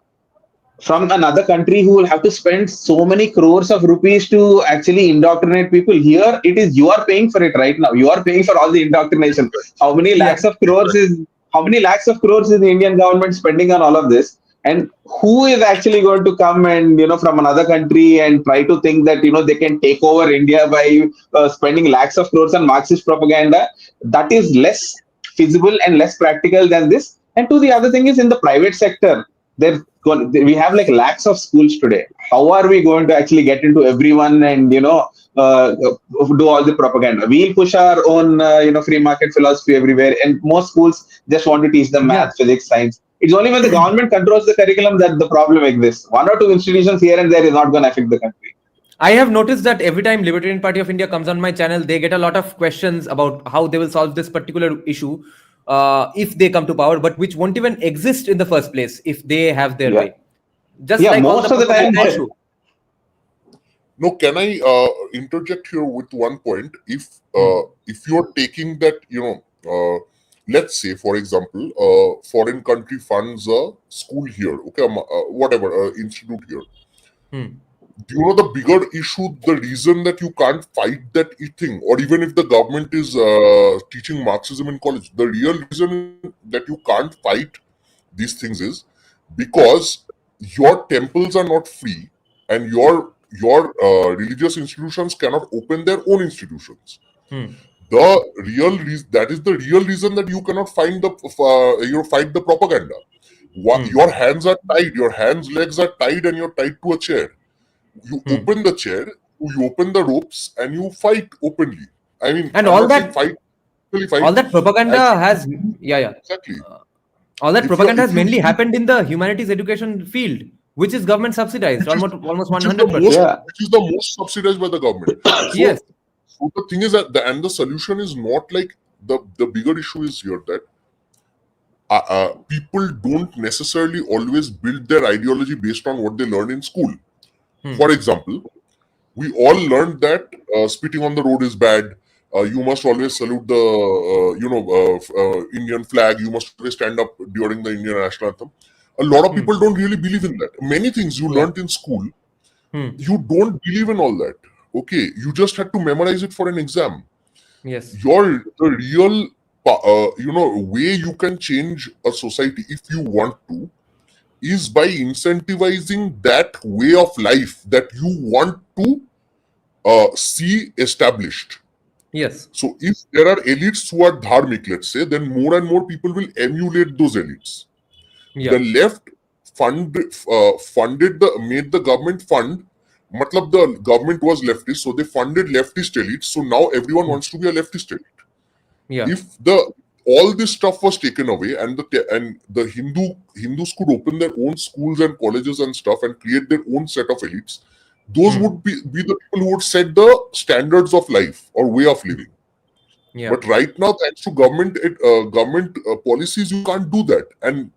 another country who will have to spend so many crores of rupees to actually indoctrinate people. Here it is you are paying for it right now. You are paying for all the indoctrination. How many lakhs of crores is the Indian government spending on all of this? And who is actually going to come and from another country and try to think that they can take over India by spending lakhs of crores on Marxist propaganda? That is less feasible and less practical than this. And the other thing is in the private sector, we have like lakhs of schools today. How are we going to actually get into everyone and do all the propaganda? We'll push our own free market philosophy everywhere, and most schools just want to teach them math, physics, science. It's only when the government controls the curriculum that the problem exists. One or two institutions here and there is not going to affect the country. I have noticed that every time Libertarian Party of India comes on my channel, they get a lot of questions about how they will solve this particular issue if they come to power, but which won't even exist in the first place if they have their way. Just like most of the time. No, can I interject here with one point? If you're taking that, let's say, for example, foreign country funds a school here, okay, whatever, institute here. Do you know the bigger issue, the reason that you can't fight that thing, or even if the government is teaching Marxism in college, the real reason that you can't fight these things is because your temples are not free and your religious institutions cannot open their own institutions. The real reason, that is the real reason that you cannot fight the propaganda. Your hands are tied, your hands, legs are tied, and you're tied to a chair. You open the chair, you open the ropes, and you fight openly. I mean, and all that propaganda has exactly. All that propaganda has mainly happened in the humanities education field, which is government subsidized, almost 100%. Which is the most subsidized by the government. Yes. So the thing is that the solution is not like the bigger issue is here that people don't necessarily always build their ideology based on what they learn in school. For example, we all learned that spitting on the road is bad. You must always salute the Indian flag. You must always stand up during the Indian national anthem. A lot of people don't really believe in that. Many things you learned in school, you don't believe in all that. Okay, you just had to memorize it for an exam. Yes. The real way you can change a society if you want to is by incentivizing that way of life that you want to see established. Yes. So if there are elites who are dharmic, let's say, then more and more people will emulate those elites. The left made the government fund. Matlab, the government was leftist, so they funded leftist elites. So now everyone wants to be a leftist elite. If all this stuff was taken away and the Hindus could open their own schools and colleges and stuff and create their own set of elites, those would be the people who would set the standards of life or way of living. Yeah. But right now, thanks to government policies, you can't do that. And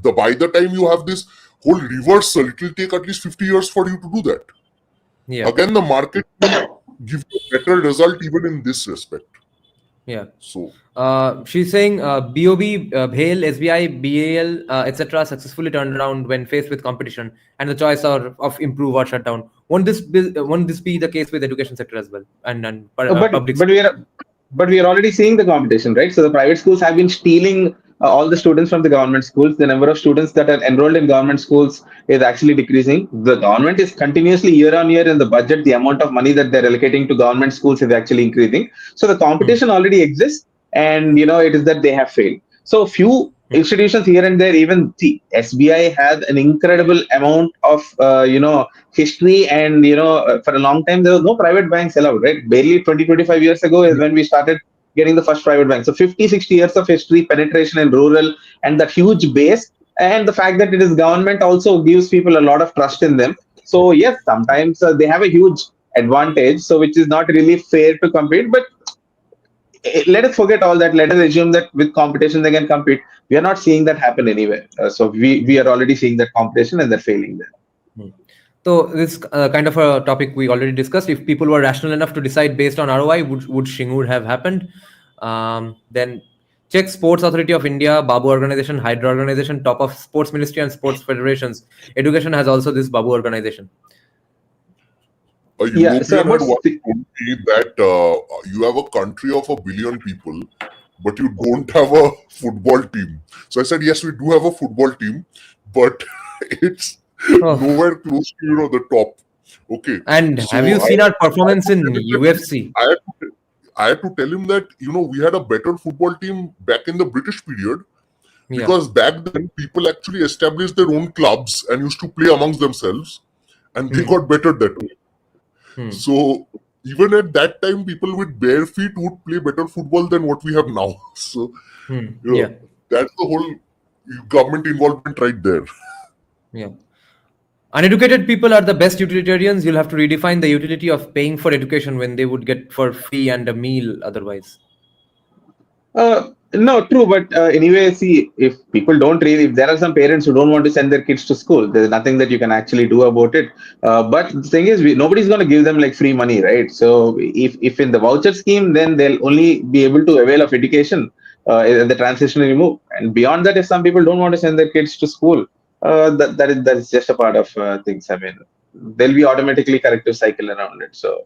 by the time you have this whole reversal, it will take at least 50 years for you to do that. Yeah. Again, the market will give you a better result even in this respect. Yeah. So She's saying BOB, BHAL, SBI, BAL, etc. successfully turned around when faced with competition and the choice of improve or shut down. Won't this be the case with education sector as well and But public but schools? we are already seeing the competition, right? So the private schools have been stealing all the students from the government schools. The number of students that are enrolled in government schools is actually decreasing. The government is continuously year on year in the budget, the amount of money that they're allocating to government schools is actually increasing. So the competition already exists, and it is that they have failed. So few institutions here and there, even see, SBI has an incredible amount of history, and for a long time there was no private banks allowed, right? Barely 20-25 years ago is when we started getting the first private bank. So 50-60 years of history, penetration in rural, and that huge base, and the fact that it is government also gives people a lot of trust in them. So yes, sometimes they have a huge advantage, so which is not really fair to compete. But let us forget all that. Let us assume that with competition they can compete. We are not seeing that happen anywhere. So we are already seeing that competition, and they're failing there. So this kind of a topic we already discussed. If people were rational enough to decide based on ROI, would Shingur have happened? Then check Sports Authority of India, Babu Organization, Hydra Organization, top of Sports Ministry and Sports Federations. Education has also this Babu Organization. a Yeah. So European had about once told me that you have a country of 1 billion people, but you don't have a football team. So I said, yes, we do have a football team, but it's nowhere close to the top. Okay. And So have you seen our performance in UFC? I had to tell him that we had a better football team back in the British period, Yeah. because back then people actually established their own clubs and used to play amongst themselves, and they got better that way. So even at that time, people with bare feet would play better football than what we have now. So Yeah. that's the whole government involvement right there. Yeah. Uneducated people are the best utilitarians. You'll have to redefine the utility of paying for education when they would get for free and a meal otherwise. No, true, but anyway, see, if people don't really, if there are some parents who don't want to send their kids to school, there's nothing that you can actually do about it. But the thing is, nobody's going to give them like free money, right? So if in the voucher scheme, then they'll only be able to avail of education in the transitionary move. And beyond that, if some people don't want to send their kids to school, that is just a part of things. I mean, there'll be automatically corrective cycle around it. So.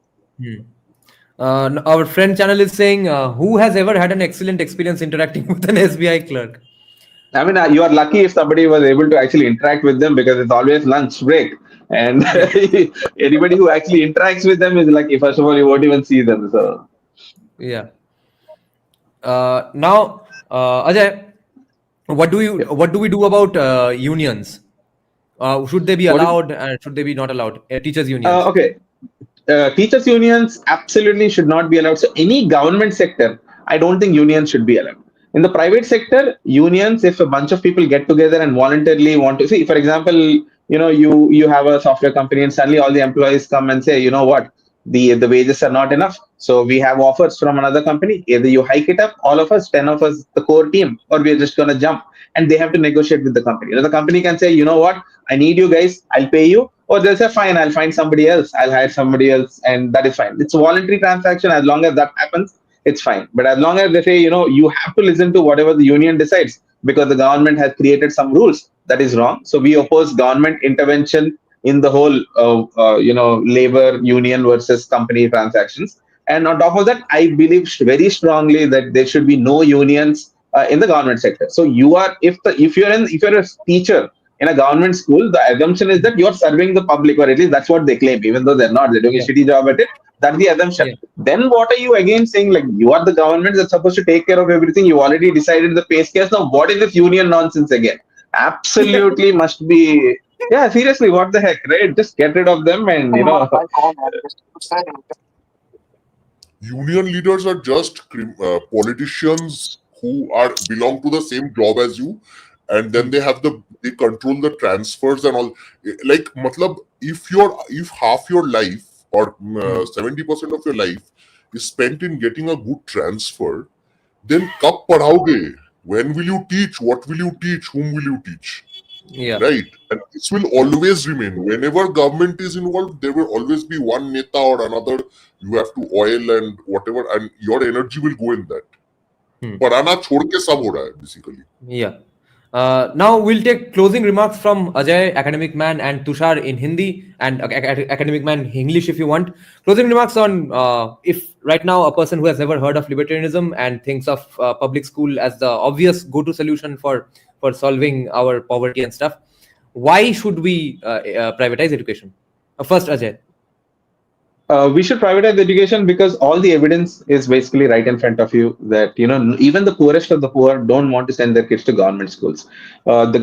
Our friend channel is saying, who has ever had an excellent experience interacting with an SBI clerk? I mean, you are lucky if somebody was able to actually interact with them, because it's always lunch break. And anybody who actually interacts with them is lucky. First of all, you won't even see them. So, Yeah. Now, Ajay, what do we do about unions? Should they be what is, allowed and should they be not allowed? Teachers unions. okay. Teachers unions absolutely should not be allowed. So any government sector, I don't think unions should be allowed. In the private sector, unions, if a bunch of people get together and voluntarily want to see, for example, you have a software company and suddenly all the employees come and say, you know what, the wages are not enough. So we have offers from another company. Either you hike it up, all of us, 10 of us, the core team, or we're just going to jump. And they have to negotiate with the company. The company can say, you know what, I need you guys, I'll pay you. Or they'll say, fine, I'll find somebody else, I'll hire somebody else, and that is fine. It's a voluntary transaction. As long as that happens, it's fine. But as long as they say, you have to listen to whatever the union decides, because the government has created some rules, that is wrong. So we oppose government intervention in the whole, labor union versus company transactions. And on top of that, I believe very strongly that there should be no unions in the government sector. So if you're a teacher in a government school, the assumption is that you're serving the public, or at least that's what they claim, even though they're not. They're doing a shitty job at it. That's the assumption. Yeah. Then what are you again saying? Like, you are the government that's supposed to take care of everything. You already decided the pay scales. Now, what is this union nonsense again? Absolutely must be. Yeah, seriously, what the heck, right? Just get rid of them, and Union leaders are just politicians who belong to the same job as you, and then they control the transfers and all. Like, matlab, if half your life or 70% of your life is spent in getting a good transfer, then कब पढ़ाओगे? When will you teach? What will you teach? Whom will you teach? Yeah. Right? And this will always remain. Whenever government is involved, there will always be one neta or another you have to oil and whatever, and your energy will go in that. पढ़ाना छोड़ के सब हो रहा है basically. Yeah. Now we'll take closing remarks from Ajay, Academic Man, and Tushar in Hindi, and Academic Man English if you want. Closing remarks on if right now a person who has never heard of libertarianism and thinks of public school as the obvious go-to solution for solving our poverty and stuff, why should we privatize education? First, Ajay. We should privatize education because all the evidence is basically right in front of you that even the poorest of the poor don't want to send their kids to government schools. So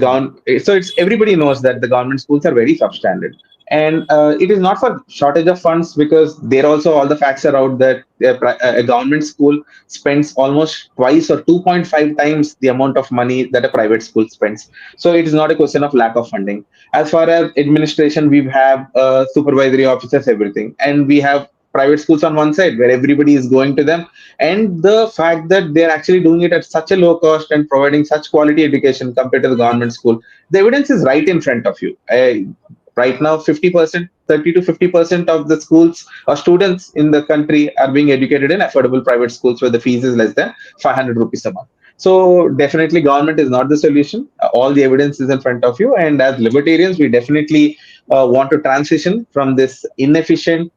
it's everybody knows that the government schools are very substandard, and it is not for shortage of funds because there also all the facts are out that a government school spends almost twice or 2.5 times the amount of money that a private school spends. So it is not a question of lack of funding. As far as administration, we have supervisory officers, everything, and we have private schools on one side where everybody is going to them, and the fact that they're actually doing it at such a low cost and providing such quality education compared to the government school, the evidence is right in front of you. Right now, 50%, 30 to 50% of the schools or students in the country are being educated in affordable private schools where the fees is less than 500 rupees a month. So definitely government is not the solution. All the evidence is in front of you. And as libertarians, we definitely want to transition from this inefficient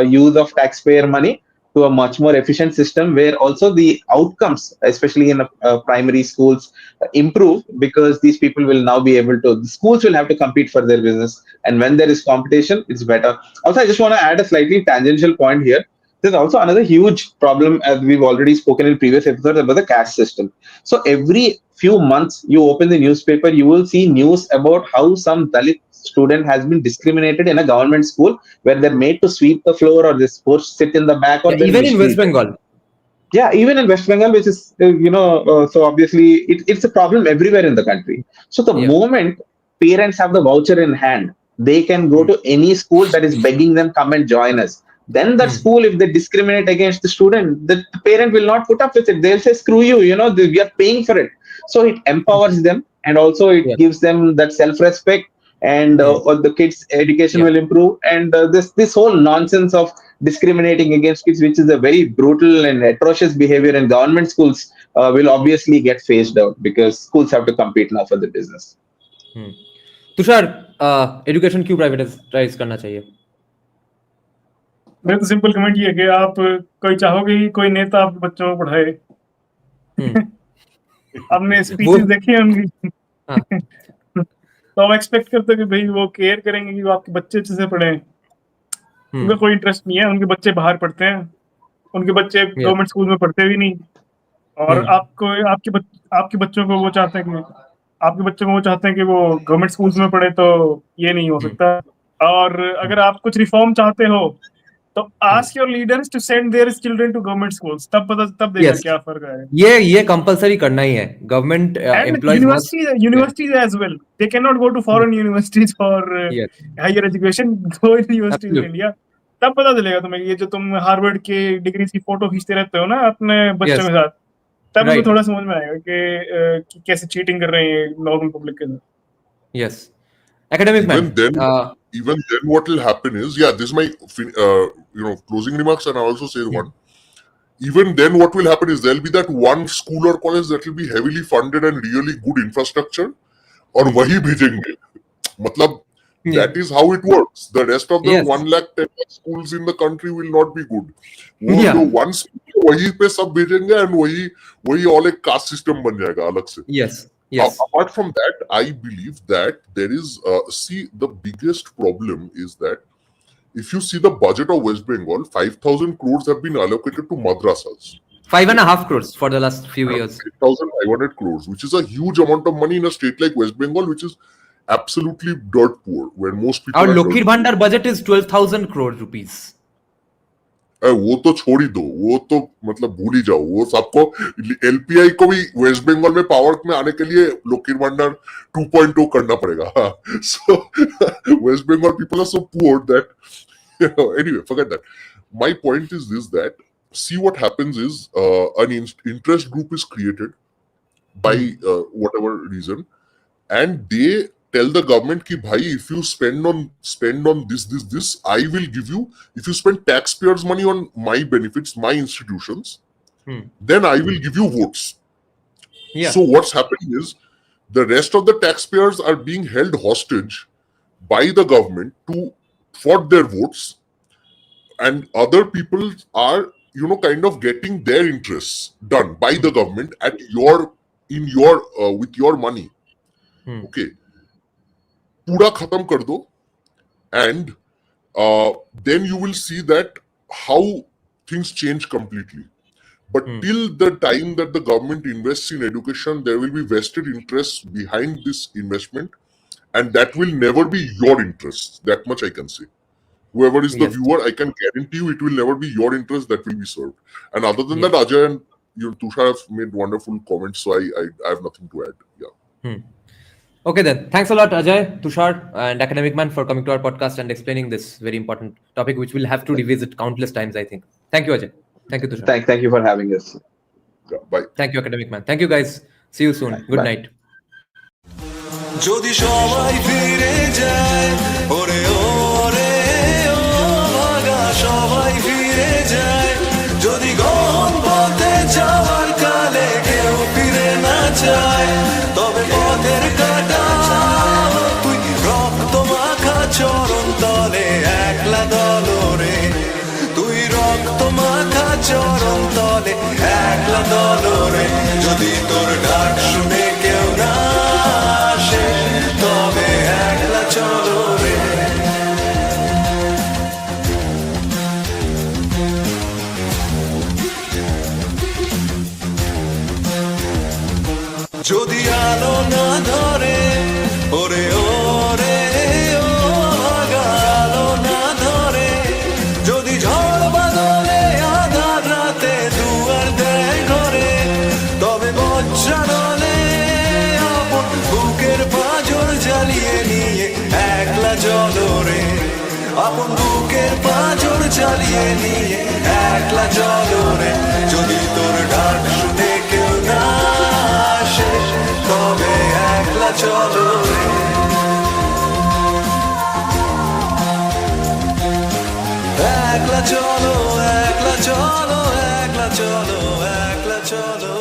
use of taxpayer money to a much more efficient system where also the outcomes, especially in primary schools, improve because these people will now be able to, the schools will have to compete for their business. And when there is competition, it's better. Also, I just want to add a slightly tangential point here. There's also another huge problem, as we've already spoken in previous episodes, about the caste system. So every few months, you open the newspaper, you will see news about how some Dalit student has been discriminated in a government school where they're made to sweep the floor or they're supposed to sit in the back or Even in West Bengal. Yeah, even in West Bengal, which is, so obviously it's a problem everywhere in the country. So the moment parents have the voucher in hand, they can go to any school that is begging them, come and join us. Then that school, if they discriminate against the student, the parent will not put up with it. They'll say, screw you, we are paying for it. So it empowers them and also it gives them that self-respect and the kids' education will improve. And this whole nonsense of discriminating against kids, which is a very brutal and atrocious behavior in government schools, will obviously get phased out because schools have to compete now for the business. Tushar, education क्यों privatise करना चाहिए? मेरा तो simple comment ये है कि आप कोई चाहोगे कि कोई नेता आपके बच्चों को पढ़ाए। आपने स्पीचेस देखी है उनकी? तो आप एक्सपेक्ट करते हो कि भाई वो केयर करेंगे कि वो आपके बच्चे अच्छे से पढ़ें। उनका कोई इंटरेस्ट नहीं है, उनके बच्चे बाहर पढ़ते हैं, उनके बच्चे गवर्नमेंट स्कूल में पढ़ते भी नहीं। और आपके बच्चों को वो चाहते हैं कि आपके बच्चों को वो चाहते हैं कि वो गवर्नमेंट स्कूल्स में पढ़े, तो ये नहीं हो सकता। और अगर आप कुछ रिफॉर्म चाहते हो तो ask your leaders to send their children to government schools, तब देखना क्या फर्क है। ये कंपलसरी करना ही है। Government employees universities as well, they cannot go to foreign universities for higher education, go in universities in India। तब पता चलेगा तुम्हें, ये जो तुम हार्वर्ड के डिग्री की फोटो खींचते रहते हो ना अपने बच्चों के साथ, तब तुम्हें थोड़ा समझ में आएगा कि कैसे चीटिंग कर रहे हैं नॉर्मल पब्लिक के साथ। Yes. Academic Man. Even then what will happen is, this is my closing remarks, and I also say one. Even then what will happen is there'll be that one school or college that will be heavily funded and really good infrastructure, और वही भेजेंगे। मतलब that is how it works. The rest of the 110,000 schools in the country will not be good. वो one school वही पे सब भेजेंगे and वही all एक caste system बन जाएगा अलग से। Yes. Apart from that, I believe that there is, the biggest problem is that if you see the budget of West Bengal, 5,000 crores have been allocated to madrasas. 5.5 crores for the last few years. 5,500 crores, which is a huge amount of money in a state like West Bengal, which is absolutely dirt poor, where most people. Our Lokhir Bhandar budget is 12,000 crore rupees. वो तो छोड़ ही दो, वो तो मतलब भूल ही जाओ। वो सबको एलपीआई को भी वेस्ट बंगाल में पावर में आने के लिए लोकीर भंडार 2.0 करना पड़ेगा। So West Bengal people are so poor that anyway, forget that. My point is this, that see what happens is an interest group is created by whatever reason, and they tell the government ki bhai, if you spend on this, I will give you. If you spend taxpayers' money on my benefits, my institutions, then I will give you votes. Yeah. So what's happening is the rest of the taxpayers are being held hostage by the government for their votes, and other people are kind of getting their interests done by the government with your money. Okay, pura khatam kar do, and then you will see that how things change completely. But till the time that the government invests in education, there will be vested interests behind this investment, and that will never be your interest. That much I can say. Whoever is the viewer, I can guarantee you it will never be your interest that will be served. And other than that, Ajay and Tushar have made wonderful comments, so I have nothing to add. Yeah. Okay then. Thanks a lot, Ajay, Tushar, and AcademicMan for coming to our podcast and explaining this very important topic, which we'll have to revisit countless times, I think. Thank you, Ajay. Thank you, Tushar. Thank you for having us. Yeah, bye. Thank you, AcademicMan. Thank you, guys. See you soon. Good night. যদি সবাই ফিরে যায় ওরে ওরে ও ভাগা সবাই ফিরে যায় যদি গহন পথে যাওয়ার কালে কেউ ফিরে না যায় তবে পথের কাটা তুই রক্ত মাখা চরণ তলে একলা দলরে তুই রক্ত মাখা চরণ তলে একলা দলরে যদি তোর ডাক শুনে কেউ না তবে একলা চলো রে যদি আলো না ধরে ওরে ওরে ও ভাগা আলো না ধরে যদি ঝড় বাদলে আধার রাতে দুয়ার দেয় ঘরে তবে বজ্রানলে আপন বুকের পাঁজর জ্বালিয়ে নিয়ে একলা চলো রে আপন বুকের পাঁজর জ্বালিয়ে নিয়ে একলা চলো রে যদি তোর ডাক শুনে কেউ না আসে তবে একলা চলো রে একলা চলো একলা চলো একলা চলো একলা চলো